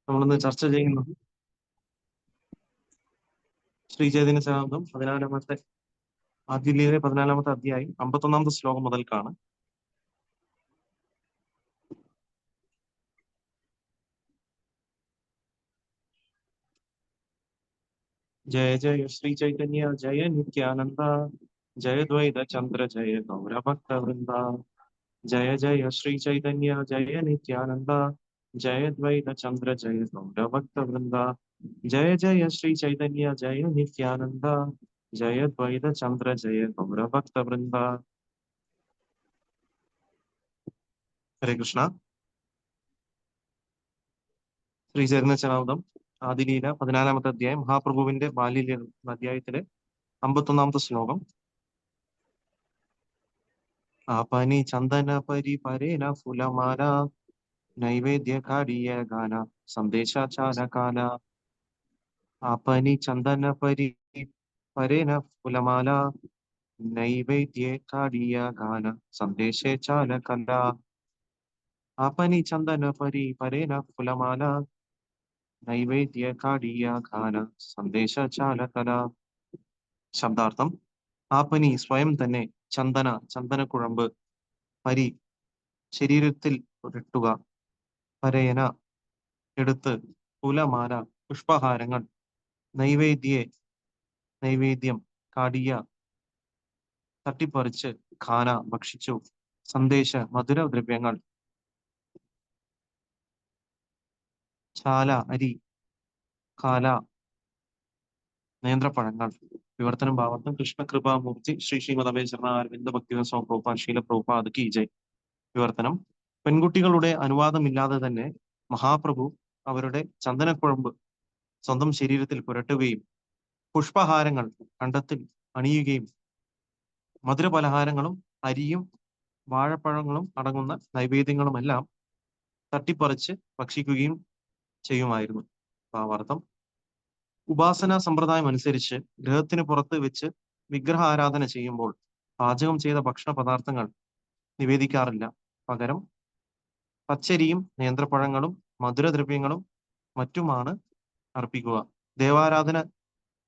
നമ്മളിന്ന് ചർച്ച ചെയ്യുന്നത് ശ്രീചൈതന്യ ചരിതാമൃതം 14-ാമത്തെ ആദ്യലീലയിലെ 14-ാമത്തെ അധ്യായം 51-ാമത്തെ ശ്ലോകം മുതൽക്കാണ്. ജയ ജയ ശ്രീ ചൈതന്യ ജയ നിത്യാനന്ദ ജയ ദ്വൈത ചന്ദ്ര ജയ ഗൗരഭക്ത വൃന്ദ. ജയ ജയ ശ്രീ ചൈതന്യ ജയ നിത്യാനന്ദ ജയ ദ്വൈത ചന്ദ്ര ജയ ഗൗരഭക്ത വൃന്ദ. ജയ ജയ ശ്രീ ചൈതന്യ ജയ നിത്യാനന്ദ ജയ ദ്വൈത ചന്ദ്ര ജയ ഗൗരഭക്ത വൃന്ദ. ഹരേ കൃഷ്ണ. ശ്രീചൈതന്യ ചരിതാമൃതം ആദിലീല 14-ാമത്തെ അധ്യായം മഹാപ്രഭുവിന്റെ ബാല്യലീല അധ്യായത്തിലെ 51-ാമത്തെ ശ്ലോകം. ആപനി ചന്ദന പരി പരേന ഫുലമാല നൈവേദ്യ കാടിയ ഗാന സന്ദേശാചാരകാല. ആപനി ചന്ദന പരി പരേന ഫുലമാല നൈവേദ്യ കാടിയ ഗാന സന്ദേശേ ചാലകല. ആപനി ചന്ദന പരി പരേന ഫുലമാല നൈവേദ്യ കാടിയ ഗാന സന്ദേശ ചാലകല. ശബ്ദാർത്ഥം: ആപനി സ്വയം തന്നെ, ചന്ദന ചന്ദനക്കുഴമ്പ്, പരി ശരീരത്തിൽ പുരട്ടുക, പരേന എടുത്ത്, ഫുലമാല പുഷ്പഹാരങ്ങൾ, നൈവേദ്യം കാടിയ തട്ടിപ്പറിച്ച്, ഖാന ഭക്ഷിച്ചു, സന്ദേശ മധുരദ്രവ്യങ്ങൾ, ചാല അരി, കാല നേന്ത്രപ്പഴങ്ങൾ. വിവർത്തനം ഭാവാർത്ഥം: കൃഷ്ണകൃപാമൂർത്തി ശ്രീ ശ്രീമദ് അരവിന്ദ ഭക്തിവേദ സ്വാമി പ്രഭുപാദ് ശീല പ്രഭുപാദ് കി ജയ്. വിവർത്തനം: പെൺകുട്ടികളുടെ അനുവാദമില്ലാതെ തന്നെ മഹാപ്രഭു അവരുടെ ചന്ദനക്കുഴമ്പ് സ്വന്തം ശരീരത്തിൽ പുരട്ടുകയും പുഷ്പഹാരങ്ങൾ കണ്ടത്തിൽ അണിയുകയും മധുരപലഹാരങ്ങളും അരിയും വാഴപ്പഴങ്ങളും അടങ്ങുന്ന നൈവേദ്യങ്ങളുമെല്ലാം തട്ടിപ്പറിച്ച് ഭക്ഷിക്കുകയും ചെയ്യുമായിരുന്നു. ഭാവാർത്ഥം: ഉപാസനാ സമ്പ്രദായം അനുസരിച്ച് ഗൃഹത്തിന് പുറത്ത് വെച്ച് വിഗ്രഹ ആരാധന ചെയ്യുമ്പോൾ പാചകം ചെയ്ത ഭക്ഷണ പദാർത്ഥങ്ങൾ നിവേദിക്കാറില്ല. പകരം പച്ചരിയും നേന്ത്രപ്പഴങ്ങളും മധുരദ്രവ്യങ്ങളും മറ്റുമാണ് അർപ്പിക്കുക. ദേവാരാധന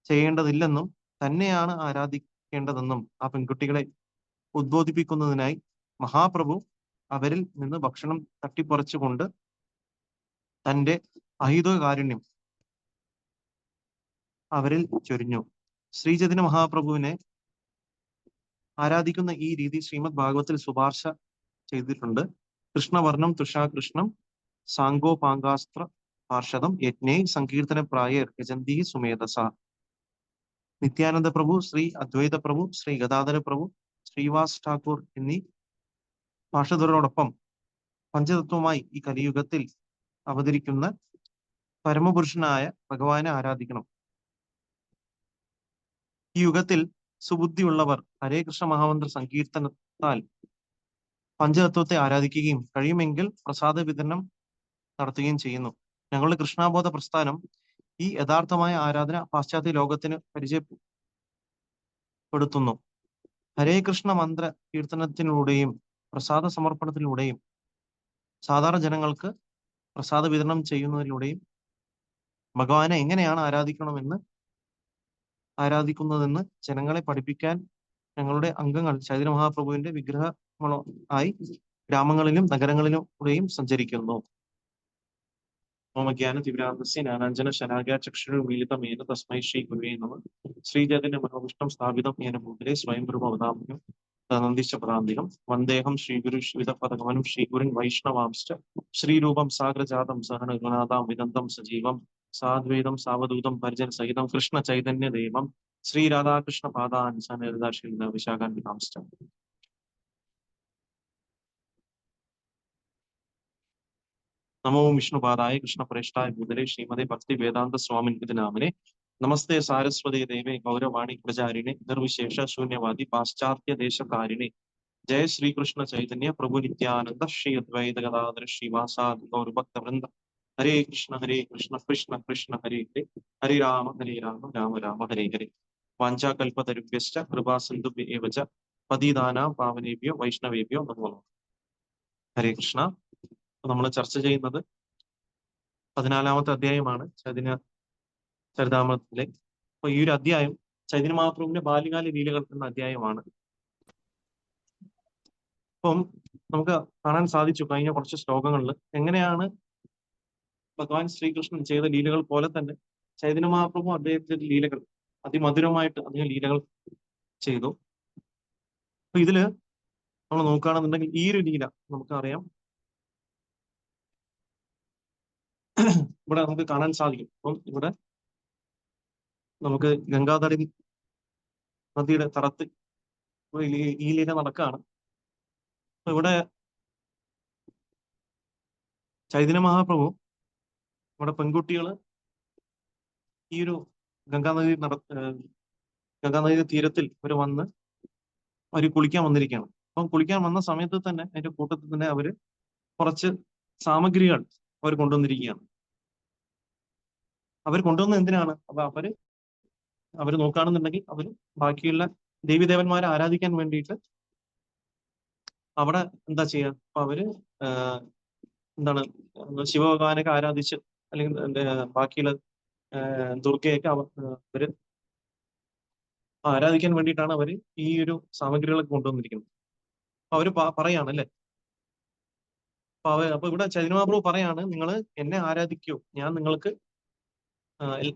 ചെയ്യേണ്ടതില്ലെന്നും തന്നെയാണ് ആരാധിക്കേണ്ടതെന്നും ആ പെൺകുട്ടികളെ ഉദ്ബോധിപ്പിക്കുന്നതിനായി മഹാപ്രഭു അവരിൽ നിന്ന് ഭക്ഷണം തട്ടിപ്പറിച്ചുകൊണ്ട് തന്റെ അഹിതകാരുണ്യം അവരിൽ ചൊരിഞ്ഞു. ശ്രീചൈതന്യ മഹാപ്രഭുവിനെ ആരാധിക്കുന്ന ഈ രീതി ശ്രീമദ് ഭാഗവത്തിൽ ശുപാർശ ചെയ്തിട്ടുണ്ട്. കൃഷ്ണവർണം തുഷാകൃഷ്ണം സാങ്കോപാങ്കാസ്ത്ര പാർഷദം യജ്ഞേ സങ്കീർത്തന പ്രായർ യജന്തി സുമേധസ. നിത്യാനന്ദ പ്രഭു, ശ്രീ അദ്വൈത പ്രഭു, ശ്രീ ഗദാധര പ്രഭു, ശ്രീവാസ് ഠാക്കൂർ എന്നീ പാർഷദരോടൊപ്പം പഞ്ചതത്വമായി ഈ കലിയുഗത്തിൽ അവതരിക്കുന്ന പരമപുരുഷനായ ഭഗവാനെ ആരാധിക്കണം. ഈ യുഗത്തിൽ സുബുദ്ധിയുള്ളവർ ഹരേ കൃഷ്ണ മഹാമന്ത്ര സങ്കീർത്തനത്താൽ പഞ്ചതത്വത്തെ ആരാധിക്കുകയും കഴിയുമെങ്കിൽ പ്രസാദ വിതരണം നടത്തുകയും ചെയ്യുന്നു. ഞങ്ങളുടെ കൃഷ്ണാബോധ പ്രസ്ഥാനം ഈ യഥാർത്ഥമായ ആരാധന പാശ്ചാത്യ ലോകത്തിന് പരിചയപ്പെടുത്തുന്നു. ഹരേ കൃഷ്ണ മന്ത്ര കീർത്തനത്തിലൂടെയും പ്രസാദ സമർപ്പണത്തിലൂടെയും സാധാരണ ജനങ്ങൾക്ക് പ്രസാദ വിതരണം ചെയ്യുന്നതിലൂടെയും ഭഗവാനെ എങ്ങനെയാണ് ആരാധിക്കുന്നതെന്ന് ജനങ്ങളെ പഠിപ്പിക്കാൻ ഞങ്ങളുടെ അംഗങ്ങൾ ചൈതന്യ മഹാപ്രഭുവിന്റെ വിഗ്രഹങ്ങളായി ഗ്രാമങ്ങളിലും നഗരങ്ങളിലൂടെയും സഞ്ചരിക്കുന്നു. ഓമജ്ഞാന തിമിരാന്തസ്യ ജ്ഞാനാഞ്ജന ശലാകാ ചക്ഷുരുന്മീലിതമേന തസ്മൈ ശ്രീ ഗുരുവേ നമഃ. ശ്രീചൈതന്യ മനോവിഷ്ണം സ്ഥാപിതം യേന ഭൂതലേ സ്വയം രൂപവതാമ്യം തദന്തിശ്ച പദാന്തികം. വന്ദേഹം ശ്രീഗുരു ശ്രീതപദഗമനം ശ്രീഗുരുൻ വൈഷ്ണവാംശ്ച ശ്രീരൂപം സാഗ്രജാതം സഹന ഗുണാതാം വിദന്തം സജീവം സാദ്വൈതം സാവധൂതം പരിജന സഹിതം കൃഷ്ണ ചൈതന്യ ദേവം ശ്രീ രാധാകൃഷ്ണ പാദാൻ സനേതാശീല വിശാഖാൻവിതാംശ്ച. നമോ വിഷ്ണുപാദായ കൃഷ്ണപ്രേഷ്ഠായ ഭൂതലേ ശ്രീമതേ ഭക്തി വേദാന്ത സ്വാമിനിധി നാമനെ. നമസ്തേ സാരസ്വതേ ദേവേ ഗൗരവാണി പ്രചാരിണെ നിർവിശേഷ ശൂന്യവാദി പാശ്ചാത്യ ദേശകാരിണെ. ജയ ശ്രീകൃഷ്ണ ചൈതന്യ പ്രഭു നിത്യാനന്ദ ശ്രീ അദ്വൈത ഗദാധര ശ്രീവാസാദി ഗൗരഭക്ത വൃന്ദ. ഹരേ കൃഷ്ണ കൃഷ്ണ കൃഷ്ണ ഹരേ ഹരേ ഹരേ രാമ രാമ രാമ ഹരേ ഹരേ. വാഞ്ചാകൽപതരുഭ്യശ്ച കൃപാസിന്ധുഭ്യ ഏവ ച പതിതാനാം പാവനേഭ്യോ വൈഷ്ണവേഭ്യോ നമോ നമഃ. ഹരേ കൃഷ്ണ. നമ്മൾ ചർച്ച ചെയ്യുന്നത് 14-ാമത്തെ അധ്യായമാണ് ചരിതാമൃതത്തിലെ. അപ്പൊ ഈ ഒരു അധ്യായം ചൈതന്യ മഹാപ്രഭുവിന്റെ ബാല്യകാല ലീലകൾ എന്ന അധ്യായമാണ്. അപ്പം നമുക്ക് കാണാൻ സാധിച്ചു കഴിഞ്ഞ കുറച്ച് ശ്ലോകങ്ങളിൽ എങ്ങനെയാണ് ഭഗവാൻ ശ്രീകൃഷ്ണൻ ചെയ്ത ലീലകൾ പോലെ തന്നെ ചൈതന്യ മഹാപ്രഭു അദ്ദേഹത്തിന്റെ ലീലകൾ അതിമധുരമായിട്ട് അദ്ദേഹം ലീലകൾ ചെയ്തു. അപ്പൊ ഇതില് നമ്മൾ നോക്കുകയാണെന്നുണ്ടെങ്കിൽ ഈ ഒരു ലീല നമുക്കറിയാം, ഇവിടെ നമുക്ക് കാണാൻ സാധിക്കും. അപ്പം ഇവിടെ നമുക്ക് ഗംഗാധരി നദിയുടെ തറത്ത് ഈ ലീല നടക്കുകയാണ്. അപ്പൊ ഇവിടെ ചൈതന്യ മഹാപ്രഭു ഇവിടെ പെൺകുട്ടികള് ഈ ഒരു ഗംഗാനദി തീരത്തിൽ ഇവര് വന്ന് അവര് കുളിക്കാൻ വന്നിരിക്കുകയാണ്. അപ്പം കുളിക്കാൻ വന്ന സമയത്ത് തന്നെ അതിന്റെ കൂട്ടത്തിൽ തന്നെ അവര് കുറച്ച് സാമഗ്രികൾ അവർ കൊണ്ടുവന്നിരിക്കുകയാണ്. അവർ കൊണ്ടുവന്ന എന്തിനാണ്? അപ്പൊ അവര് നോക്കുകയാണെന്നുണ്ടെങ്കിൽ അവര് ബാക്കിയുള്ള ദേവീദേവന്മാരെ ആരാധിക്കാൻ വേണ്ടിയിട്ട് അവിടെ എന്താ ചെയ്യുക? അപ്പൊ അവര് എന്താണ് ശിവഭഗവാനൊക്കെ ആരാധിച്ച് അല്ലെങ്കിൽ ബാക്കിയുള്ള ദുർഗയൊക്കെ അവര് ആരാധിക്കാൻ വേണ്ടിയിട്ടാണ് അവര് ഈ ഒരു സാമഗ്രികളൊക്കെ കൊണ്ടുവന്നിരിക്കുന്നത്. അപ്പൊ അവര് പറയാണ് അല്ലെ, അപ്പൊ ഇവിടെ ചൈതന്യ മഹാപ്രഭു പറയാണ്, നിങ്ങൾ എന്നെ ആരാധിക്കൂ, ഞാൻ നിങ്ങൾക്ക്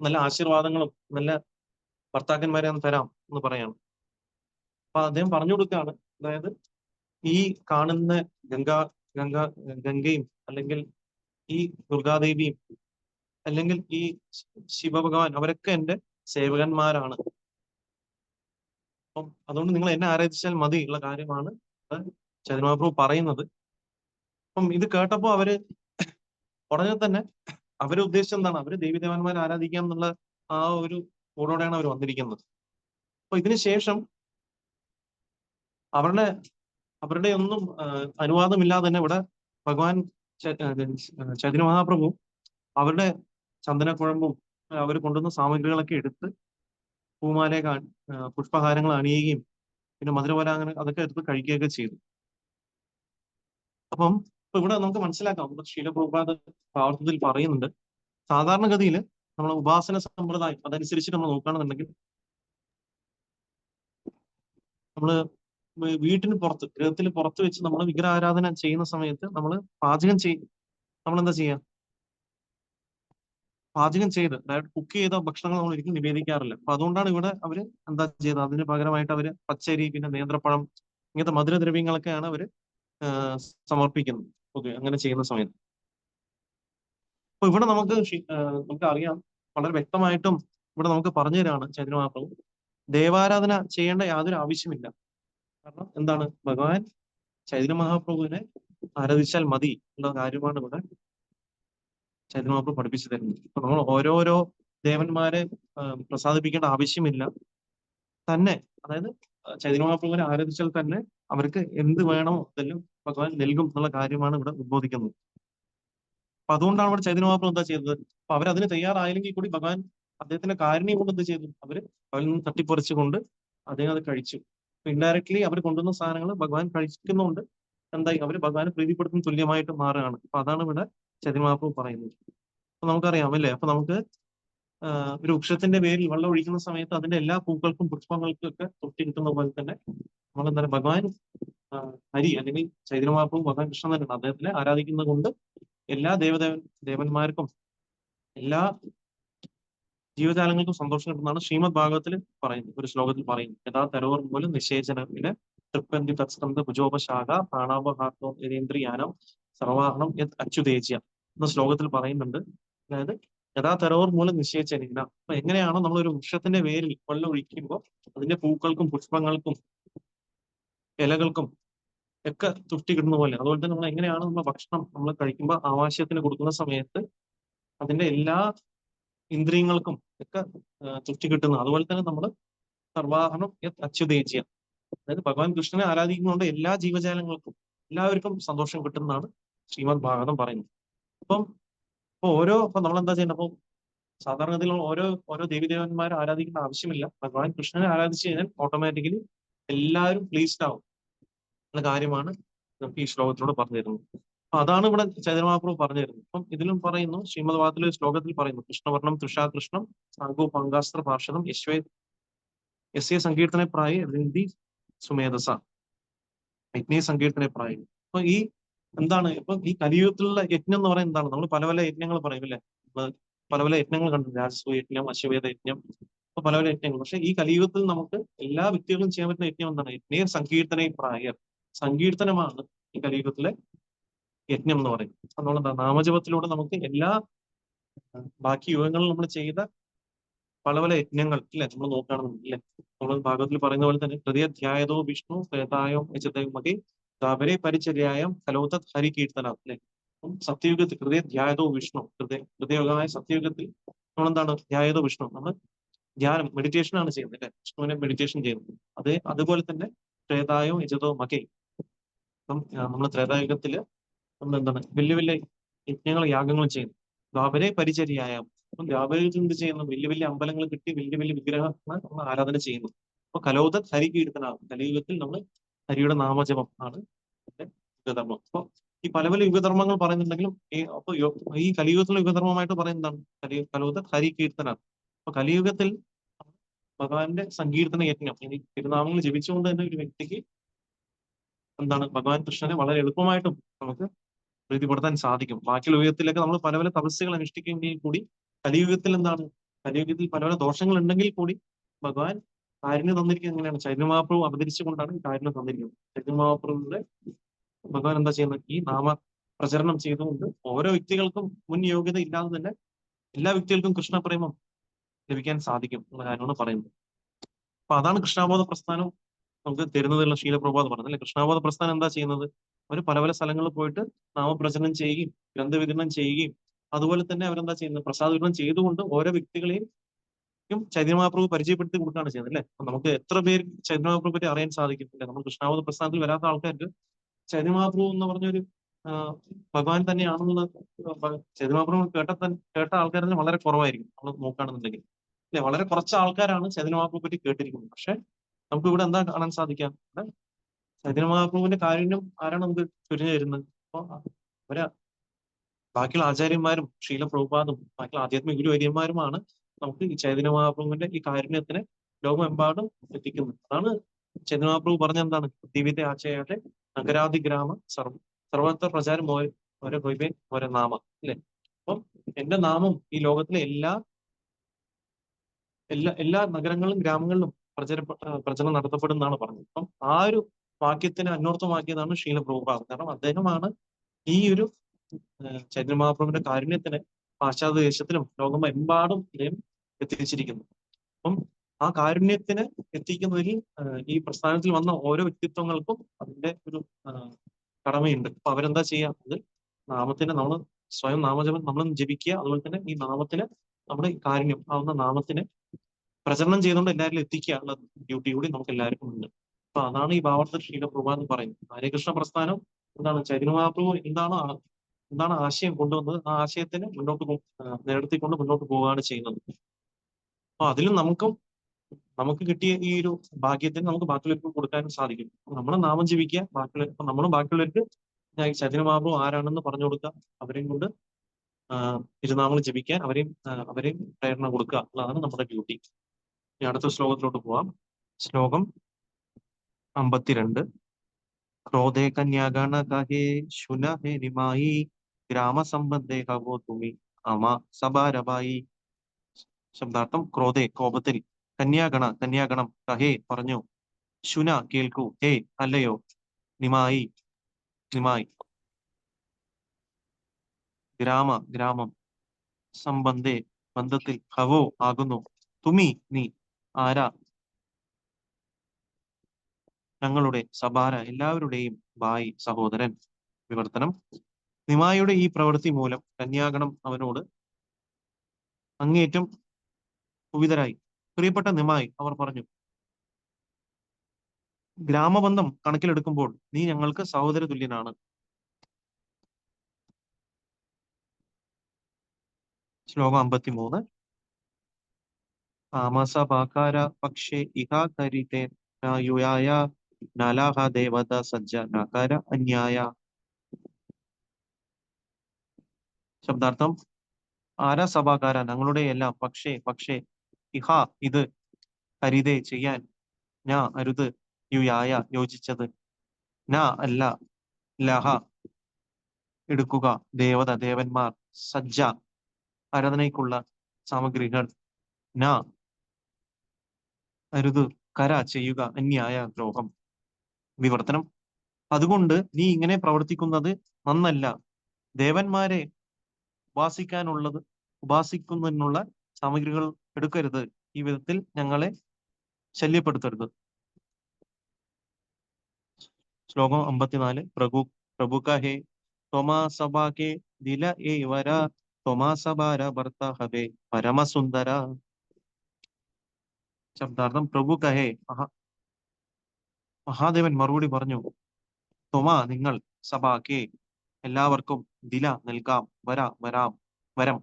നല്ല ആശീർവാദങ്ങളും നല്ല ഭർത്താക്കന്മാരെ തരാം എന്ന് പറയാണ്. അപ്പൊ അദ്ദേഹം പറഞ്ഞു കൊടുക്കുകയാണ്, അതായത് ഈ കാണുന്ന ഗംഗയും അല്ലെങ്കിൽ ഈ ദുർഗാദേവിയും അല്ലെങ്കിൽ ഈ ശിവഭഗവാൻ അവരൊക്കെ എന്റെ സേവകന്മാരാണ്. അപ്പം അതുകൊണ്ട് നിങ്ങൾ എന്നെ ആരാധിച്ചാൽ മതി ഉള്ള കാര്യമാണ് ചൈതന്യ മഹാപ്രഭു പറയുന്നത്. അപ്പം ഇത് കേട്ടപ്പോ അവര് ഉടനെ തന്നെ അവര് ഉദ്ദേശിച്ചത് എന്താണ്? അവര് ദേവീദേവന്മാരെ ആരാധിക്കാം എന്നുള്ള ആ ഒരു മൂടോടെയാണ് അവർ വന്നിരിക്കുന്നത്. അപ്പൊ ഇതിനുശേഷം അവരുടെ ഒന്നും അനുവാദമില്ലാതെ തന്നെ ഇവിടെ ഭഗവാൻ ചൈതന്യ മഹാപ്രഭു അവരുടെ ചന്ദനക്കുഴമ്പും അവർ കൊണ്ടുവന്ന സാമഗ്രികളൊക്കെ എടുത്ത് പൂമാലയൊക്കെ പുഷ്പഹാരങ്ങൾ അണിയുകയും പിന്നെ മധുരപലാങ്ങനെ അതൊക്കെ എടുത്ത് കഴിക്കുകയൊക്കെ ചെയ്തു. അപ്പം ഇവിടെ നമുക്ക് മനസ്സിലാക്കാം, ശീല പ്രഭുപാദ ഭാരതത്തിൽ പറയുന്നുണ്ട്, സാധാരണഗതിയിൽ നമ്മൾ ഉപാസന സമ്പ്രദായം അതനുസരിച്ച് നമ്മൾ നോക്കുകയാണെന്നുണ്ടെങ്കിൽ നമ്മള് വീട്ടിന് പുറത്ത് ഗൃഹത്തിന് പുറത്ത് വെച്ച് നമ്മൾ വിഗ്രഹാരാധന ചെയ്യുന്ന സമയത്ത് നമ്മൾ നമ്മൾ എന്താ ചെയ്യുക? പാചകം ചെയ്ത് അതായത് കുക്ക് ചെയ്ത ഭക്ഷണങ്ങൾ നമ്മൾ ഒരിക്കലും നിവേദിക്കാറില്ല. അപ്പൊ അതുകൊണ്ടാണ് ഇവിടെ അവര് എന്താ ചെയ്തത്? അതിന് പകരമായിട്ട് അവര് പച്ചരി പിന്നെ നേന്ത്രപ്പഴം ഇങ്ങനത്തെ മധുരദ്രവ്യങ്ങളൊക്കെയാണ് അവര് സമർപ്പിക്കുന്നത്. ഓക്കെ, അങ്ങനെ ചെയ്യുന്ന സമയത്ത്. അപ്പൊ ഇവിടെ നമുക്ക് അറിയാം, വളരെ വ്യക്തമായിട്ടും ഇവിടെ നമുക്ക് പറഞ്ഞു തരാണ് ചൈതന്യ മഹാപ്രഭു, ദേവാരാധന ചെയ്യേണ്ട യാതൊരു ആവശ്യമില്ല. കാരണം എന്താണ്? ഭഗവാൻ ചൈതന്യ മഹാപ്രഭുവിനെ ആരാധിച്ചാൽ മതി എന്ന കാര്യമാണ് ഇവിടെ ചൈതന്യ മഹാപ്രഭു പഠിപ്പിച്ചു തരുന്നത്. അപ്പൊ നമ്മൾ ഓരോരോ ദേവന്മാരെ പ്രസാദിപ്പിക്കേണ്ട ആവശ്യമില്ല. തന്നെ അതായത് ചൈതന്യ മഹാപ്രഭുവിനെ ആരാധിച്ചാൽ തന്നെ അവർക്ക് എന്ത് വേണോ അതെല്ലാം ഭഗവാൻ നൽകും എന്നുള്ള കാര്യമാണ് ഇവിടെ ഉദ്ബോധിക്കുന്നത്. അപ്പൊ അതുകൊണ്ടാണ് ഇവിടെ ചൈതന്യ മഹാപ്രഭു എന്താ ചെയ്തത്? അപ്പൊ അവരതിന് തയ്യാറായില്ലെങ്കിൽ കൂടി ഭഗവാൻ അദ്ദേഹത്തിന്റെ കാരുണ്യം കൊണ്ട് എന്ത് ചെയ്തു? അവരിൽ നിന്ന് തട്ടിപ്പറിച്ചുകൊണ്ട് അദ്ദേഹം അത് കഴിച്ചു. ഇൻഡയറക്ട്ലി അവർ കൊണ്ടുവന്ന സാധനങ്ങൾ ഭഗവാൻ കഴിക്കുന്നുണ്ട്. എന്തായി? അവർ ഭഗവാനെ പ്രീതിപ്പെടുത്തുന്ന തുല്യമായിട്ട് മാറുകയാണ്. അപ്പൊ അതാണ് ഇവിടെ ചൈതന്യ മഹാപ്രഭു പറയുന്നത്. അപ്പൊ നമുക്കറിയാം അല്ലേ, അപ്പൊ നമുക്ക് ഒരു വൃക്ഷത്തിന്റെ പേരിൽ വെള്ളം ഒഴിക്കുന്ന സമയത്ത് അതിന്റെ എല്ലാ പൂക്കൾക്കും പുഷ്പങ്ങൾക്കും ഒക്കെ തൊട്ടി കിട്ടുന്ന പോലെ തന്നെ നമ്മൾ എന്താ ഭഗവാൻ ഹരി അല്ലെങ്കിൽ ചൈതന്യ മഹാപ്രഭു ഭഗവാൻ കൃഷ്ണൻ തന്നെയാണ്. അദ്ദേഹത്തിനെ ആരാധിക്കുന്നത് കൊണ്ട് എല്ലാ ദേവന്മാർക്കും എല്ലാ ജീവജാലങ്ങൾക്കും സന്തോഷം കിട്ടുന്നതാണ് ശ്രീമദ് ഭാഗവതത്തിൽ പറയുന്നത്. ഒരു ശ്ലോകത്തിൽ പറയുന്നു, യഥാ തരോർ പോലും നിശേചനത്തിന് തൃപ്പന്തി തത്സ്കന്ധ ഭുജോപശാഖ പ്രാണാപഹാർത്തോ യഥേന്ദ്രിയാനം സർവാഹണം യത് അച്യുതേജ്യ എന്ന ശ്ലോകത്തിൽ പറയുന്നുണ്ട്. അതായത് യഥാ തരോർ മൂലം നിശ്ചയിച്ചനില്ല. അപ്പൊ എങ്ങനെയാണോ നമ്മൾ ഒരു വൃക്ഷത്തിന്റെ വേരിൽ വെള്ളം ഒഴിക്കുമ്പോൾ അതിന്റെ പൂക്കൾക്കും പുഷ്പങ്ങൾക്കും ഇലകൾക്കും ഒക്കെ തുഷ്ടി കിട്ടുന്ന പോലെ, അതുപോലെ തന്നെ നമ്മൾ എങ്ങനെയാണ് നമ്മൾ ഭക്ഷണം നമ്മൾ കഴിക്കുമ്പോൾ ആവശ്യത്തിന് കൊടുക്കുന്ന സമയത്ത് അതിന്റെ എല്ലാ ഇന്ദ്രിയങ്ങൾക്കും ഒക്കെ തുഷ്ടി കിട്ടുന്നത്. അതുപോലെ തന്നെ നമ്മൾ സർവാഹനം അച്യുതേജ്യ, അതായത് ഭഗവാൻ കൃഷ്ണനെ ആരാധിക്കുന്നതുകൊണ്ട് എല്ലാ ജീവജാലങ്ങൾക്കും എല്ലാവർക്കും സന്തോഷം കിട്ടുന്നതാണ് ശ്രീമദ് ഭാഗവതം പറയുന്നത്. ഇപ്പൊ നമ്മൾ എന്താ ചെയ്യുന്നത്? അപ്പോൾ സാധാരണഗതിയിൽ ഓരോ ദേവീദേവന്മാരെ ആരാധിക്കേണ്ട ആവശ്യമില്ല. ഭഗവാൻ കൃഷ്ണനെ ആരാധിച്ചു കഴിഞ്ഞാൽ ഓട്ടോമാറ്റിക്കലി എല്ലാവരും പ്ലീസ്ഡ് ആവും എന്ന കാര്യമാണ് നമുക്ക് ഈ ശ്ലോകത്തിലൂടെ പറഞ്ഞു തരുന്നത്. അപ്പൊ അതാണ് ഇവിടെ ചൈതന്യ മഹാപ്രഭു പറഞ്ഞു തരുന്നത്. അപ്പം ഇതിലും പറയുന്നു, ശ്രീമദ് ഭാഗവതത്തിലെ ശ്ലോകത്തിൽ പറയുന്നു, കൃഷ്ണവർണം തൃഷാകൃഷ്ണം സാങ്കോ പങ്കാസ്ത്ര പാർഷദം യസ്യ സങ്കീർത്തനെ പ്രായ വൃന്ദി സുമേധസ യജ്ഞ സങ്കീർത്തനെ പ്രായം. അപ്പൊ ഈ എന്താണ് ഇപ്പൊ ഈ കലിയുഗത്തിലുള്ള യജ്ഞം എന്ന് പറയുന്നത് എന്താണ്? നമ്മൾ പല പല യജ്ഞങ്ങൾ പറയും അല്ലെ? ഇപ്പൊ പല പല യജ്ഞങ്ങൾ കണ്ടു, രാജസൂയ യജ്ഞം, അശ്വമേധ യജ്ഞം, ഇപ്പൊ പല പല യജ്ഞങ്ങൾ. പക്ഷെ ഈ കലിയുഗത്തിൽ നമുക്ക് എല്ലാ വ്യക്തികളും ചെയ്യാൻ പറ്റുന്ന യജ്ഞം എന്താണ്? യജ്ഞ സങ്കീർത്തന പ്രായർ, സങ്കീർത്തനമാണ് ഈ കലിയുഗത്തിലെ യജ്ഞം എന്ന് പറയും. അതുകൊണ്ട് നാമജപത്തിലൂടെ നമുക്ക് എല്ലാ ബാക്കി യുഗങ്ങളിൽ നമ്മൾ ചെയ്ത പല പല യജ്ഞങ്ങൾ ഇല്ലേ നമ്മൾ നോക്കുകയാണെന്നുണ്ട് ഇല്ലേ? നമ്മൾ ഭാഗവത്തിൽ പറയുന്ന പോലെ തന്നെ ഹൃദയധ്യായതോ വിഷ്ണു പ്രേതായോ യജതയോ മതി താപരെ പരിചര്യായം കലോതത് ഹരി കീർത്തന അല്ലെ? അപ്പം സത്യയുഗത്തിൽ ഹൃദയധ്യായതോ വിഷ്ണു, ഹൃദയയുഗമായ സത്യയുഗത്തിൽ നമ്മളെന്താണ് ധ്യായതോ വിഷ്ണു, നമ്മൾ ധ്യാനം മെഡിറ്റേഷൻ ആണ് ചെയ്യുന്നത് അല്ലെ? വിഷ്ണുവിനെ മെഡിറ്റേഷൻ ചെയ്യുന്നത്. അതുപോലെ തന്നെ ത്രേതായോ യജതോ മകെ, അപ്പം നമ്മൾ ത്രേതായുഗത്തില് നമ്മൾ എന്താണ് വലിയ വലിയ യജ്ഞങ്ങൾ യാഗങ്ങൾ ചെയ്യുന്നു. ദ്വാപരെ പരിചര്യായം, അപ്പം ദ്വാപരത്തിൽ എന്ത് ചെയ്യുന്നു? വലിയ വലിയ അമ്പലങ്ങൾ കിട്ടി വലിയ വലിയ വിഗ്രഹങ്ങൾ നമ്മൾ ആരാധന ചെയ്യുന്നു. അപ്പൊ കലോത ഹരി കീർത്തന, കലിയുഗത്തിൽ നമ്മൾ ഹരിയുടെ നാമജപം ആണ് ഇതിന്റെ യുഗധർമ്മം. അപ്പൊ ഈ പല പല യുഗധർമ്മങ്ങൾ പറയുന്നുണ്ടെങ്കിലും അപ്പൊ ഈ കലിയുഗത്തിലെ യുഗധർമ്മമായിട്ട് പറയുന്നതാണ് കലോത ഹരി കീർത്തന. അപ്പൊ കലിയുഗത്തിൽ ഭഗവാന്റെ സങ്കീർത്തന യജ്ഞം, ഇനി തിരുനാമങ്ങൾ ജപിച്ചുകൊണ്ട് തന്നെ ഒരു വ്യക്തിക്ക് എന്താണ് ഭഗവാൻ കൃഷ്ണനെ വളരെ എളുപ്പമായിട്ടും നമുക്ക് പ്രീതിപ്പെടുത്താൻ സാധിക്കും. ബാക്കിയുള്ള യുഗത്തിലൊക്കെ നമ്മൾ പല പല തപസ്സുകൾ അനുഷ്ഠിക്കുമെങ്കിൽ കൂടി കലിയുഗത്തിൽ എന്താണ്, കലിയുഗത്തിൽ പല പല ദോഷങ്ങൾ ഉണ്ടെങ്കിൽ കൂടി ഭഗവാൻ കാരുണ്യം തന്നിരിക്കുന്നത് എങ്ങനെയാണ്? ചൈതന്യ മഹാപ്രഭു അവതരിച്ചുകൊണ്ടാണ് ഈ കാരുണ്യം തന്നിരിക്കുന്നത്. ചൈതന്യ മഹാപ്രഭുവിന്റെ ഭഗവാൻ എന്താ ചെയ്യുന്നത്? ഈ നാമ പ്രചരണം ചെയ്തുകൊണ്ട് ഓരോ വ്യക്തികൾക്കും മുൻ യോഗ്യത ഇല്ലാതെ തന്നെ എല്ലാ വ്യക്തികൾക്കും കൃഷ്ണപ്രേമം ലഭിക്കാൻ സാധിക്കും എന്ന കാര്യമാണ് പറയുന്നത്. അപ്പൊ അതാണ് കൃഷ്ണാബോധ പ്രസ്ഥാനം നമുക്ക് തരുന്നതിലുള്ള ശീലപ്രഭാത് പറഞ്ഞത് അല്ലെ? കൃഷ്ണാബോധ പ്രസ്ഥാനം എന്താ ചെയ്യുന്നത്? അവർ പല പല സ്ഥലങ്ങളിൽ പോയിട്ട് നാമപ്രചരണം ചെയ്യുകയും ഗ്രന്ഥവിതരണം ചെയ്യുകയും അതുപോലെ തന്നെ അവരെന്താ ചെയ്യുന്നത്? പ്രസാദ വിതരണം ചെയ്തുകൊണ്ട് ഓരോ വ്യക്തികളെയും ചൈതന്യ മഹാപ്രഭു പരിചയപ്പെടുത്തി കൊടുക്കുകയാണ് ചെയ്യുന്നത് അല്ലെ? അപ്പൊ നമുക്ക് എത്ര പേര് ചൈതന്യ മഹാപ്രഭു പറ്റി അറിയാൻ സാധിക്കും അല്ലെ? നമ്മൾ കൃഷ്ണാബോധ പ്രസ്ഥാനത്തിൽ വരാത്ത ആൾക്കാർക്ക് ചൈതന്യ മഹാപ്രഭു എന്ന് പറഞ്ഞൊരു ആ, ഭഗവാൻ തന്നെയാണെന്നുള്ള ചൈതന്യ മഹാപ്രഭു കേട്ട ആൾക്കാർ തന്നെ വളരെ കുറവായിരിക്കും നമ്മൾ നോക്കുകയാണെന്നുണ്ടെങ്കിൽ അല്ലെ? വളരെ കുറച്ച് ആൾക്കാരാണ് ചൈതന്യ മഹാപ്രഭു പറ്റി കേട്ടിരിക്കുന്നത്. പക്ഷെ നമുക്ക് ഇവിടെ എന്താ കാണാൻ സാധിക്കാം? ചൈതന്യ മഹാപ്രഭുവിന്റെ കാരുണ്യം ആരാണ് നമുക്ക് ചൊരിഞ്ഞു തരുന്നത്? അപ്പൊ അവര് ബാക്കിയുള്ള ആചാര്യന്മാരും ശീല പ്രഭുപാദും ബാക്കിയുള്ള ആധ്യാത്മിക ഗുരുവര്യന്മാരുമാണ് നമുക്ക് ഈ ചൈതന്യ മഹാപ്രഭുവിന്റെ ഈ കാരുണ്യത്തിനെ ലോകമെമ്പാടും എത്തിക്കുന്നത്. അതാണ് ചൈതന്യ മഹാപ്രഭു പറഞ്ഞ എന്താണ്? ദിവ്യത്തെ ആചാര്യ നഗരാധി ഗ്രാമ സർവത്ര പ്രചാരം ഓരോ ഗോപേ ഓരോ നാമ അല്ലെ? അപ്പം എന്റെ നാമം ഈ ലോകത്തിലെ എല്ലാ എല്ലാ എല്ലാ നഗരങ്ങളിലും ഗ്രാമങ്ങളിലും പ്രചരണം നടത്തപ്പെടുന്നതാണ് പറഞ്ഞത്. അപ്പം ആ ഒരു വാക്യത്തിനെ അന്വർത്ഥമാക്കിയതാണ് ശീല പ്രഭുപാദ്. കാരണം അദ്ദേഹമാണ് ഈ ഒരു ചൈതന്യ മഹാപ്രഭുവിന്റെ കാരുണ്യത്തിന് പാശ്ചാത്യ ദേശത്തിലും ലോകമെമ്പാടും അദ്ദേഹം എത്തിച്ചിരിക്കുന്നു. അപ്പം ആ കാരുണ്യത്തിന് എത്തിക്കുന്നതിൽ ഈ പ്രസ്ഥാനത്തിൽ വന്ന ഓരോ വ്യക്തിത്വങ്ങൾക്കും അതിന്റെ ഒരു കടമയുണ്ട്. അപ്പൊ അവരെന്താ ചെയ്യുക? അത് നാമത്തിന് നമ്മൾ സ്വയം നാമജപം നമ്മൾ ജപിക്കുക. അതുപോലെ തന്നെ ഈ നാമത്തിന് നമ്മുടെ ഈ കാരുണ്യം ആവുന്ന നാമത്തിന് പ്രചരണം ചെയ്തുകൊണ്ട് എല്ലാവരിലും എത്തിക്കുക ഉള്ള ഡ്യൂട്ടി കൂടി നമുക്ക് എല്ലാവർക്കും ഉണ്ട്. അപ്പൊ അതാണ് ഈ ഭാവാർത്ഥ ശീല പ്രഭ എന്ന് പറയുന്നത്. ഹരേകൃഷ്ണ പ്രസ്ഥാനം എന്താണ്? ചൈതന്യ മഹാപ്രഭു എന്താണ് ആശയം കൊണ്ടുവന്നത്? ആ ആശയത്തിന് നിലനിർത്തിക്കൊണ്ട് മുന്നോട്ട് പോവുകയാണ് ചെയ്യുന്നത്. അപ്പൊ അതിലും നമുക്ക് കിട്ടിയ ഈ ഒരു ഭാഗ്യത്തിന് നമുക്ക് ബാക്കിയുള്ളവർക്ക് കൊടുക്കാനും സാധിക്കും. നമ്മുടെ നാമം ജപിക്കുക, ബാക്കിയുള്ളവർക്ക് ചൈതന്യ മഹാപ്രഭു ആരാണെന്ന് പറഞ്ഞു കൊടുക്കുക, അവരെയും കൊണ്ട് തിരുനാമങ്ങൾ ജപിക്കാൻ അവരെയും പ്രേരണ കൊടുക്കുക അതാണ് നമ്മുടെ ഡ്യൂട്ടി. ഇനി അടുത്ത ശ്ലോകത്തിലോട്ട് പോവാം. ശ്ലോകം 52. ക്രോധേ കന്യാഗണ കഹേ ശുന ഹേ നിമായി ഗ്രാമസംബന്ധേ ഹവോ തുമി അമ സഭാരഭായി. ശബ്ദാർത്ഥം: ക്രോധേ കോപത്തിൽ, കന്യാഗണം കഹേ പറഞ്ഞു, ശുന കേൾക്കൂ, ഹേ അല്ലയോ, നിമായി ഗ്രാമം, സംബന്ധേ ബന്ധത്തിൽ, ഹവോ ആകുന്നു, തുമി നീ, ആരാ, ഞങ്ങളുടെ, സഭാര എല്ലാവരുടെയും, ഭായി സഹോദരൻ. വിവർത്തനം: നിമായിയുടെ ഈ പ്രവൃത്തി മൂലം കന്യാഗണം അവനോട് അങ്ങേയറ്റം കുപിതരായി. പ്രിയപ്പെട്ട നിമായി, അവർ പറഞ്ഞു, ഗ്രാമബന്ധം കണക്കിലെടുക്കുമ്പോൾ നീ ഞങ്ങൾക്ക് സഹോദര തുല്യനാണ്. ശ്ലോകം 53. താമസപാകാര പക്ഷേ ഇഹാ കരിതേ യുയായ നലാഹ ദേവത സജ്ജ നകര അന്യായ. ശബ്ദാർത്ഥം ആരാ സഭാകാര ഞങ്ങളുടെ എല്ലാം പക്ഷേ പക്ഷേ ഇഹ ഇത് ഹരിതേ ചെയ്യാൻ ഞാ അരുത് യുയായ യോജിച്ചത് നാ അല്ല ലഹ എടുക്കുക ദേവത ദേവന്മാർ സജ്ജ ആരാധനയ്ക്കുള്ള സാമഗ്രികൾ നാ അരുത് കര ചെയ്യുക അന്യായ ദ്രോഹം. വിവർത്തനം അതുകൊണ്ട് നീ ഇങ്ങനെ പ്രവർത്തിക്കുന്നത് നന്നല്ല. ദേവന്മാരെ ഉപാസിക്കുന്നതിനുള്ള സാമഗ്രികൾ എടുക്കരുത്. ഈ വിധത്തിൽ ഞങ്ങളെ ശല്യപ്പെടുത്തരുത്. ശ്ലോകം 54. പ്രഭു കഹേ ത്വമാ സഭാ കെ ദില ഏ വര ത്വമാ സഭാര ഭർത്ത ഹവേ പരമസുന്ദര. ശബ്ദാർത്ഥം പ്രഭു കഹേ മഹാദേവൻ മറുപടി പറഞ്ഞു. ത്വമാ നിങ്ങൾ, സഭാ കെ എല്ലാവർക്കും, ദില നൽകാം, വരം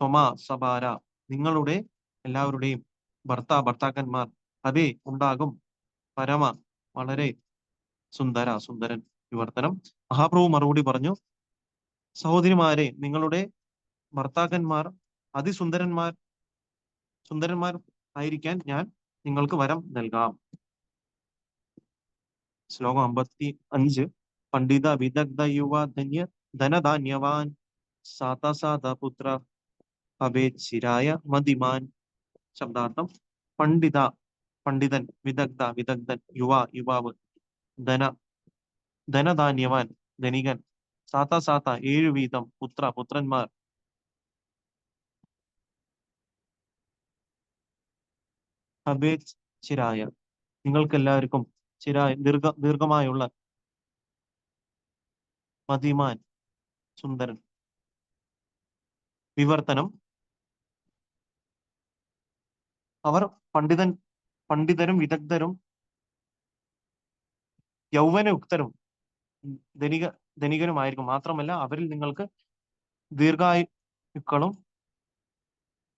ത്വമാ സഭാര നിങ്ങളുടെ എല്ലാവരുടെയും, ഭർത്താക്കന്മാർ, ഹവേ ഉണ്ടാകും, പരമ വളരെ, സുന്ദരൻ. വിവർത്തനം മഹാപ്രഭു മറുപടി പറഞ്ഞു. സഹോദരിമാരെ, നിങ്ങളുടെ ഭർത്താക്കന്മാർ സുന്ദരന്മാർ ആയിരിക്കാൻ ഞാൻ നിങ്ങൾക്ക് വരം നൽകാം. ശ്ലോകം 55. പണ്ഡിത വിദഗ്ധ യുവ ധനധാന്യവാൻ സാത പുത്ര അഭേച്ഛിരായ മതിമാൻ. ശബ്ദാർത്ഥം പണ്ഡിതൻ, വിദഗ്ധൻ, യുവാവ്, ധനധാന്യവാൻ ധനികൻ, സാത്ത 7 വീതം, പുത്രന്മാർ, അഭേച്ഛിരായ നിങ്ങൾക്ക് എല്ലാവർക്കും, ചിരായ ദീർഘമായുള്ള, മതിമാൻ സുന്ദരൻ. വിവർത്തനം അവർ പണ്ഡിതരും വിദഗ്ധരും യൗവനയുക്തരും ധനികനുമായിരിക്കും. മാത്രമല്ല അവരിൽ നിങ്ങൾക്ക് ദീർഘായുക്കളും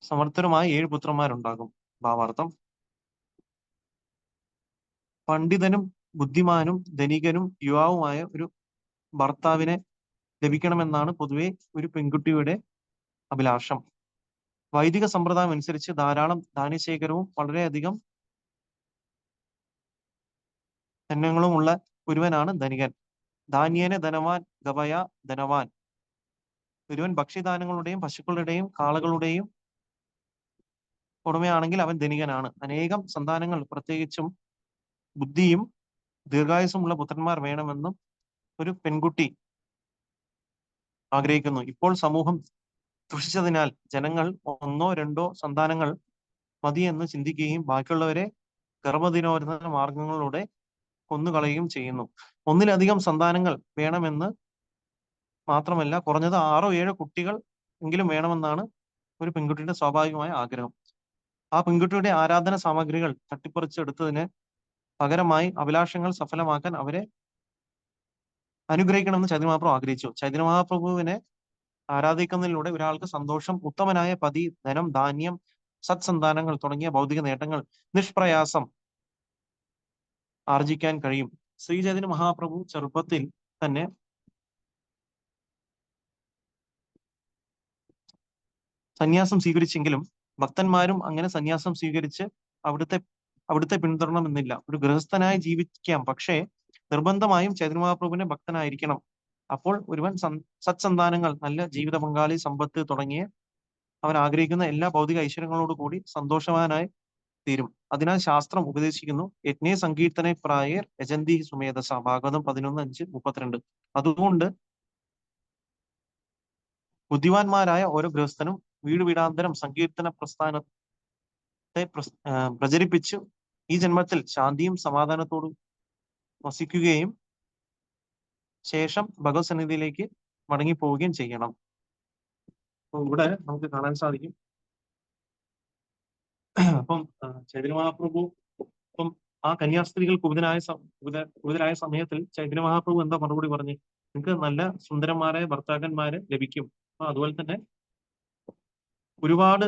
സമർത്ഥരുമായ 7 പുത്രന്മാരുണ്ടാകും. ഭാവാർത്ഥം പണ്ഡിതനും ബുദ്ധിമാനും ധനികനും യുവാവുമായ ഒരു ഭർത്താവിനെ ലഭിക്കണമെന്നാണ് പൊതുവെ ഒരു പെൺകുട്ടിയുടെ അഭിലാഷം. വൈദിക സമ്പ്രദായം അനുസരിച്ച് ധാരാളം ധാന്യശേഖരവും വളരെയധികം ധനങ്ങളുമുള്ള ഒരുവനാണ് ധനികൻ. ധാന്യേന ധനവാൻ ഗവയ ധനവാൻ. ഒരുവൻ ഭക്ഷ്യധാന്യങ്ങളുടെയും പശുക്കളുടെയും കാളകളുടെയും ഉടമയാണെങ്കിൽ അവൻ ധനികനാണ്. അനേകം സന്താനങ്ങൾ, പ്രത്യേകിച്ചും ബുദ്ധിയും ദീർഘായുസുമുള്ള പുത്രന്മാർ വേണമെന്നും ഒരു പെൺകുട്ടി ആഗ്രഹിക്കുന്നു. ഇപ്പോൾ സമൂഹം ദുഷിച്ചതിനാൽ ജനങ്ങൾ 1 2 സന്താനങ്ങൾ മതിയെന്ന് ചിന്തിക്കുകയും ബാക്കിയുള്ളവരെ ഗർഭദിനോധന മാർഗങ്ങളിലൂടെ കൊന്നുകളയുകയും ചെയ്യുന്നു. 1-ലധികം സന്താനങ്ങൾ വേണമെന്ന് മാത്രമല്ല, കുറഞ്ഞത് 6 7 കുട്ടികൾ എങ്കിലും വേണമെന്നാണ് ഒരു പെൺകുട്ടിയുടെ സ്വാഭാവികമായ ആഗ്രഹം. ആ പെൺകുട്ടിയുടെ ആരാധന സാമഗ്രികൾ തട്ടിപ്പറിച്ചെടുത്തതിന് പകരമായി അഭിലാഷങ്ങൾ സഫലമാക്കാൻ അവരെ അനുഗ്രഹിക്കണമെന്ന് ചൈതന്യ മഹാപ്രഭു ആഗ്രഹിച്ചു. ചൈതന്യ മഹാപ്രഭുവിനെ ആരാധിക്കുന്നതിലൂടെ ഒരാൾക്ക് സന്തോഷം, ഉത്തമനായ പതി, ധനം, ധാന്യം, സത്സന്താനങ്ങൾ തുടങ്ങിയ ഭൗതിക നേട്ടങ്ങൾ നിഷ്പ്രയാസം ആർജിക്കാൻ കഴിയും. ശ്രീ ചൈതന്യ മഹാപ്രഭു ചെറുപ്പത്തിൽ തന്നെ സന്യാസം സ്വീകരിച്ചെങ്കിലും ഭക്തന്മാരും അങ്ങനെ സന്യാസം സ്വീകരിച്ച് അവിടുത്തെ പിന്തുടരണമെന്നില്ല. ഒരു ഗൃഹസ്ഥനായി ജീവിക്കാം, പക്ഷേ നിർബന്ധമായും ചൈതന്യ മഹാപ്രഭുവിന്റെ ഭക്തനായിരിക്കണം. അപ്പോൾ ഒരുവൻ സത്സന്താനങ്ങൾ, നല്ല ജീവിത പങ്കാളി, സമ്പത്ത് തുടങ്ങിയ അവൻ ആഗ്രഹിക്കുന്ന എല്ലാ ഭൗതിക ഐശ്വര്യങ്ങളോട് കൂടി സന്തോഷവാനായി തീരും. അതിനാൽ ശാസ്ത്രം ഉപദേശിക്കുന്നു, യജ്ഞേ സങ്കീർത്തനെ പ്രായർ യജന്തി സുമേധസ. ഭാഗവതം 11:5-32. അതുകൊണ്ട് ബുദ്ധിമാന്മാരായ ഓരോ ഗൃഹസ്ഥനും വീടാന്തരം സങ്കീർത്തന പ്രസ്ഥാനത്തെ പ്രചരിപ്പിച്ചു ഈ ജന്മത്തിൽ ശാന്തിയും സമാധാനത്തോടും വസിക്കുകയും ശേഷം ഭഗവത് സന്നിധിയിലേക്ക് മടങ്ങിപ്പോവുകയും ചെയ്യണം. അപ്പൊ ഇവിടെ നമുക്ക് കാണാൻ സാധിക്കും. അപ്പം ചൈതന്യ മഹാപ്രഭു അപ്പം ആ കന്യാസ്ത്രീകൾ കുപിതരായ സമയത്തിൽ ചൈതന്യ മഹാപ്രഭു എന്താ മറുപടി പറഞ്ഞു? നിങ്ങൾക്ക് നല്ല സുന്ദരന്മാരായ ഭർത്താക്കന്മാരെ ലഭിക്കും. അപ്പൊ അതുപോലെ തന്നെ ഒരുപാട്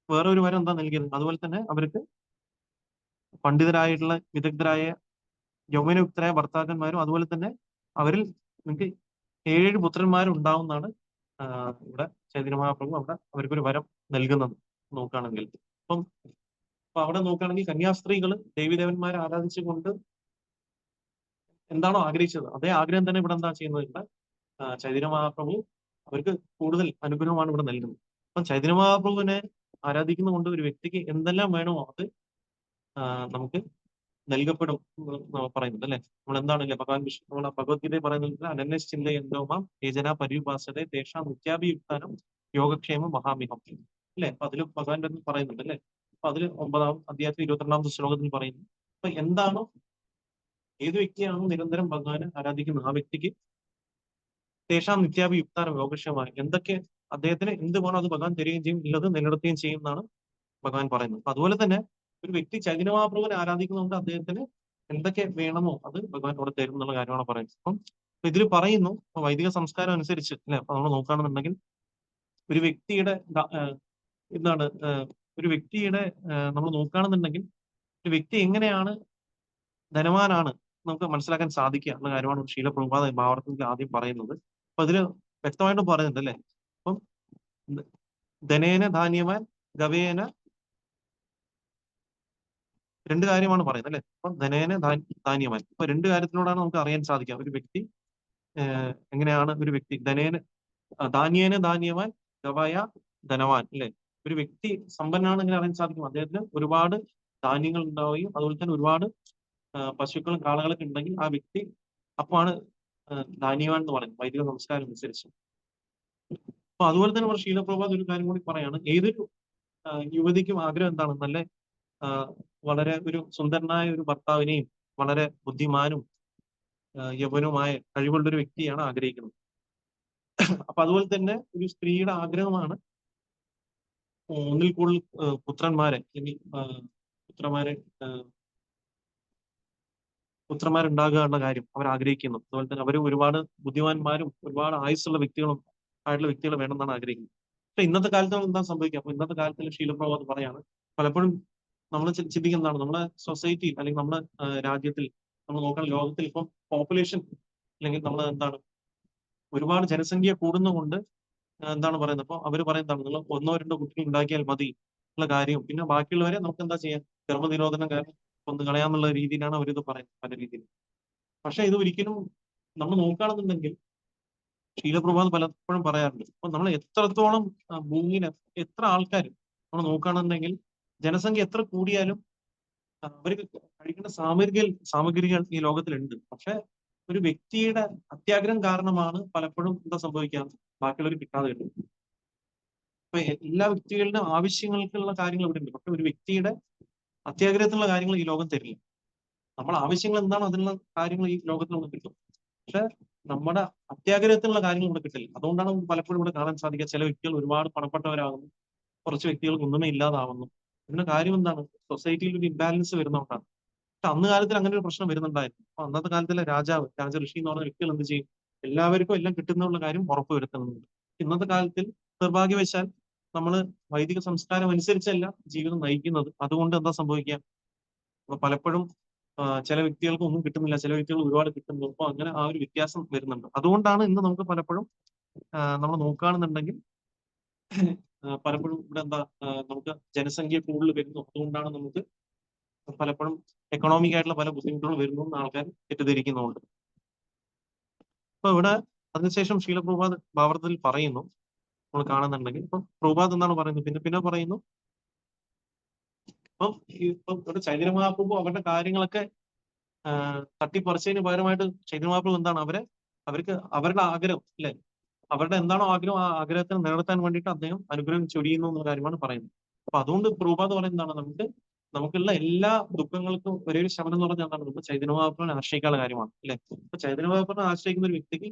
വേറെ ഒരു വരം എന്താ നൽകിയത്? അതുപോലെ തന്നെ അവർക്ക് പണ്ഡിതരായിട്ടുള്ള വിദഗ്ധരായ യൗവനയുക്തരായ ഭർത്താക്കന്മാരും, അതുപോലെ തന്നെ അവരിൽ നിങ്ങൾക്ക് 7 പുത്രന്മാരുണ്ടാവുന്നതാണ് ഇവിടെ ചൈതന്യ മഹാപ്രഭു അവിടെ അവർക്കൊരു വരം നൽകുന്നത് നോക്കുകയാണെങ്കിൽ. അപ്പൊ അവിടെ നോക്കുകയാണെങ്കിൽ കന്യാസ്ത്രീകള് ദേവീദേവന്മാരെ ആരാധിച്ചുകൊണ്ട് എന്താണോ ആഗ്രഹിച്ചത് അതേ ആഗ്രഹം തന്നെ ഇവിടെ എന്താ ചെയ്യുന്നത്? ഇവിടെ ചൈതന്യ മഹാപ്രഭു അവർക്ക് കൂടുതൽ അനുഗ്രഹമാണ് ഇവിടെ നൽകുന്നത്. അപ്പം ചൈതന്യ മഹാപ്രഭുവിനെ ആരാധിക്കുന്നതുകൊണ്ട് ഒരു വ്യക്തിക്ക് എന്തെല്ലാം വേണമോ അത് നമുക്ക് നൽകപ്പെടും എന്ന് പറയുന്നുണ്ട് അല്ലെ. നമ്മൾ എന്താണല്ലേ ഭഗവാൻ വിഷ്ണു നമ്മളെ ഭഗവത്ഗീതയിൽ പറയുന്നത് അനന്യശ്ചിന്ത എന്തോമാം ഏജന പരിഭാസത തേഷാം നിത്യാഭിയുക്താനം യോഗക്ഷേമം മഹാമിഹം അല്ലെ. അപ്പൊ അതിൽ ഭഗവാൻ പറയുന്നുണ്ട് അല്ലെ. അപ്പൊ അതിൽ 9-ാം അധ്യായത്തിൽ 22-ാമത്തെ ശ്ലോകത്തിൽ പറയുന്നു. അപ്പൊ എന്താണോ ഏത് വ്യക്തിയാണോ നിരന്തരം ഭഗവാനെ ആരാധിക്കുന്നത് ആ വ്യക്തിക്ക് തേഷാം നിത്യാഭിയുക്താനം യോഗക്ഷേമമായി എന്തൊക്കെ അദ്ദേഹത്തിന് എന്ത് വേണോ അത് ഭഗവാൻ തരികയും ചെയ്യും, ഇല്ലത് നിലനിർത്തുകയും ചെയ്യും എന്നാണ് ഭഗവാൻ പറയുന്നത്. അപ്പൊ അതുപോലെ തന്നെ ഒരു വ്യക്തി ചൈതന്യ മഹാപ്രഭുവിനെ ആരാധിക്കുന്നതുകൊണ്ട് അദ്ദേഹത്തിന് എന്തൊക്കെ വേണമോ അത് ഭഗവാൻ അവിടെ തരും എന്നുള്ള കാര്യമാണ് പറയുന്നത്. അപ്പം ഇതിൽ പറയുന്നു വൈദിക സംസ്കാരം അനുസരിച്ച് അല്ലെ. അപ്പൊ നമ്മൾ നോക്കുകയാണെന്നുണ്ടെങ്കിൽ ഒരു വ്യക്തിയുടെ എന്താണ് ഒരു വ്യക്തിയുടെ നമ്മൾ നോക്കുകയാണെന്നുണ്ടെങ്കിൽ ഒരു വ്യക്തി എങ്ങനെയാണ് ധനവാനാണ് നമുക്ക് മനസ്സിലാക്കാൻ സാധിക്കുക എന്ന കാര്യമാണ് ശീല പ്രഭുപാദ ഭാവാർത്ഥത്തിൽ ആദ്യം പറയുന്നത്. അപ്പൊ അതില് വ്യക്തമായിട്ടും പറയുന്നുണ്ട് അല്ലെ. അപ്പം ധനേന ധാന്യവാൻ ഗവേന രണ്ട് കാര്യമാണ് പറയുന്നത് അല്ലെ. അപ്പൊ ധനേന ധാന്യവാൻ ഇപ്പൊ രണ്ട് കാര്യത്തിലൂടെയാണ് നമുക്ക് അറിയാൻ സാധിക്കുക ഒരു വ്യക്തി എങ്ങനെയാണ് ഒരു വ്യക്തി ധാന്യേന ധാന്യവാൻ ഗവയ ധനവാൻ അല്ലെ. ഒരു വ്യക്തി സമ്പന്നാണ് എങ്ങനെ അറിയാൻ സാധിക്കും? അദ്ദേഹത്തിന് ഒരുപാട് ധാന്യങ്ങൾ ഉണ്ടാവുകയും അതുപോലെ തന്നെ ഒരുപാട് പശുക്കളും കാളകളൊക്കെ ഉണ്ടെങ്കിൽ ആ വ്യക്തി അപ്പാണ് ധാന്യവാൻ എന്ന് പറയുന്നത് വൈദിക സംസ്കാരം അനുസരിച്ച്. അപ്പൊ അതുപോലെ തന്നെ നമ്മുടെ ശീലപ്രഭാത് ഒരു കാര്യം കൂടി പറയാണ്, ഏതൊരു യുവതിക്കും ആഗ്രഹം എന്താണ്? നല്ല വളരെ ഒരു സുന്ദരനായ ഒരു ഭർത്താവിനെയും വളരെ ബുദ്ധിമാനും യൗവനവുമായ കഴിവുള്ള ഒരു വ്യക്തിയാണ് ആഗ്രഹിക്കുന്നത്. അപ്പൊ അതുപോലെ തന്നെ ഒരു സ്ത്രീയുടെ ആഗ്രഹമാണ് ഒന്നിൽ കൂടുതൽ പുത്രന്മാരെ അല്ലെങ്കിൽ പുത്രന്മാരുണ്ടാകുക കാര്യം അവർ ആഗ്രഹിക്കുന്നു. അതുപോലെ തന്നെ അവർ ഒരുപാട് ബുദ്ധിമാന്മാരും ഒരുപാട് ആയുസ്സുള്ള വ്യക്തികളും ആയിട്ടുള്ള വ്യക്തികളെ വേണമെന്നാണ് ആഗ്രഹിക്കുന്നത്. പക്ഷെ ഇന്നത്തെ കാലത്ത് എന്താ സംഭവിക്കുക? അപ്പൊ ഇന്നത്തെ കാലത്തിൽ ശീലപ്രഭാത് പറയാണ്, പലപ്പോഴും നമ്മൾ ചിന്തിക്കുന്നതാണ് നമ്മുടെ സൊസൈറ്റി അല്ലെങ്കിൽ നമ്മുടെ രാജ്യത്തിൽ നമ്മൾ നോക്കാൻ ലോകത്തിൽ ഇപ്പം പോപ്പുലേഷൻ അല്ലെങ്കിൽ നമ്മൾ എന്താണ് ഒരുപാട് ജനസംഖ്യ കൂടുന്നതുകൊണ്ട് എന്താണ് പറയുന്നത്? അപ്പൊ അവർ പറയുന്നതാണ് നിങ്ങൾ 1-2 കുട്ടികൾ ഉണ്ടാക്കിയാൽ മതി ഉള്ള കാര്യം, പിന്നെ ബാക്കിയുള്ളവരെ നമുക്ക് എന്താ ചെയ്യാം ഗർഭനിരോധനം കാരണം കൊന്നു കളയാന്നുള്ള രീതിയിലാണ് അവരിത് പറയുന്നത് പല രീതിയിൽ. പക്ഷെ ഇത് ഒരിക്കലും നമ്മൾ നോക്കുകയാണെന്നുണ്ടെങ്കിൽ ശീലപ്രഭാത് പലപ്പോഴും പറയാറുണ്ട്, അപ്പൊ നമ്മൾ എത്രത്തോളം ഭൂമിയിൽ എത്ര ആൾക്കാർ നമ്മൾ നോക്കുകയാണെന്നുണ്ടെങ്കിൽ ജനസംഖ്യ എത്ര കൂടിയാലും അവർക്ക് കഴിക്കേണ്ട സാമഗ്രികൾ ഈ ലോകത്തിലുണ്ട്. പക്ഷെ ഒരു വ്യക്തിയുടെ അത്യാഗ്രഹം കാരണമാണ് പലപ്പോഴും എന്താ സംഭവിക്കുക ബാക്കിയുള്ളവർ കിട്ടാതെ വരുന്നത്. ഇപ്പൊ എല്ലാ വ്യക്തികളുടെ ആവശ്യങ്ങൾക്കുള്ള കാര്യങ്ങൾ ഇവിടെ ഉണ്ട്. പക്ഷെ ഒരു വ്യക്തിയുടെ അത്യാഗ്രഹത്തിലുള്ള കാര്യങ്ങൾ ഈ ലോകം തരില്ല. നമ്മുടെ ആവശ്യങ്ങൾ എന്താണോ അതിനുള്ള കാര്യങ്ങൾ ഈ ലോകത്തിൽ നമുക്ക് കിട്ടും. പക്ഷെ നമ്മുടെ അത്യാഗ്രഹത്തിലുള്ള കാര്യങ്ങൾ ഇവിടെ കിട്ടില്ല. അതുകൊണ്ടാണ് നമുക്ക് പലപ്പോഴും ഇവിടെ കാണാൻ സാധിക്കുക ചില വ്യക്തികൾ ഒരുപാട് പണപ്പെട്ടവരാകുന്നു, കുറച്ച് വ്യക്തികൾക്ക് ഒന്നുമേ ഇല്ലാതാവുന്നു. ഇതിന്റെ കാര്യം എന്താണ്? സൊസൈറ്റിയിൽ ഒരു ഇംബാലൻസ് വരുന്നതുകൊണ്ടാണ്. പക്ഷെ അന്ന് കാലത്തിൽ അങ്ങനെ ഒരു പ്രശ്നം വരുന്നുണ്ടായിരുന്നു. അപ്പൊ അന്നത്തെ കാലത്തിലെ രാജ ഋഷി എന്ന് പറഞ്ഞ വ്യക്തികൾ എന്ത് ചെയ്യും? എല്ലാവർക്കും എല്ലാം കിട്ടുന്നുള്ള കാര്യം ഉറപ്പുവരുത്തുന്നുണ്ട്. ഇന്നത്തെ കാലത്തിൽ നിർഭാഗ്യവശാൽ നമ്മൾ വൈദിക സംസ്കാരം അനുസരിച്ചല്ല ജീവിതം നയിക്കുന്നത്. അതുകൊണ്ട് എന്താ സംഭവിക്കുക? അപ്പൊ പലപ്പോഴും ചില വ്യക്തികൾക്ക് ഒന്നും കിട്ടുന്നില്ല, ചില വ്യക്തികൾ ഒരുപാട് കിട്ടുന്നു. അപ്പൊ അങ്ങനെ ആ ഒരു വ്യത്യാസം വരുന്നുണ്ട്. അതുകൊണ്ടാണ് ഇന്ന് നമുക്ക് പലപ്പോഴും നമ്മൾ നോക്കുകയാണെന്നുണ്ടെങ്കിൽ പലപ്പോഴും ഇവിടെ എന്താ നമുക്ക് ജനസംഖ്യ കൂടുതൽ വരുന്നു. അതുകൊണ്ടാണ് നമുക്ക് പലപ്പോഴും എക്കണോമിക് ആയിട്ടുള്ള പല ബുദ്ധിമുട്ടുകൾ വരുന്നു എന്ന് ആൾക്കാർ തെറ്റിദ്ധരിക്കുന്നുണ്ട്. അപ്പൊ ഇവിടെ അതിനുശേഷം ശീലപ്രഭാത് ഭാവാർത്ഥത്തിൽ പറയുന്നു, നമ്മൾ കാണുന്നുണ്ടെങ്കിൽ ഇപ്പൊ പ്രഭാത് എന്താണ് പറയുന്നത്? പിന്നെ പറയുന്നു ഇപ്പം ഇവിടെ ചൈതന്യ മഹാപ്രഭു അവരുടെ കാര്യങ്ങളൊക്കെ തട്ടിപ്പറിച്ചതിന് പകരമായിട്ട് ചൈതന്യ മഹാപ്രഭു എന്താണ് അവർക്ക് അവരുടെ ആഗ്രഹം അല്ലെ, അവരുടെ എന്താണോ ആഗ്രഹം ആ ആഗ്രഹത്തിന് നിലനിർത്താൻ വേണ്ടിയിട്ട് അദ്ദേഹം അനുഗ്രഹം ചൊരിയുന്നു എന്ന കാര്യമാണ് പറയുന്നത്. അപ്പൊ അതുകൊണ്ട് പ്രഭുപാദ് പറയുന്നതാണ് നമുക്കുള്ള എല്ലാ ദുഃഖങ്ങൾക്കും ഒരേ ഒരു ശമനം എന്ന് പറഞ്ഞാൽ എന്താണ്? നമുക്ക് ചൈതന്യ മഹാപ്രഭുവിനെ ആശ്രയിക്കാനുള്ള കാര്യമാണ് അല്ലെ. അപ്പൊ ചൈതന്യ മഹാപ്രഭുവിനെ ആശ്രയിക്കുന്ന ഒരു വ്യക്തിക്ക്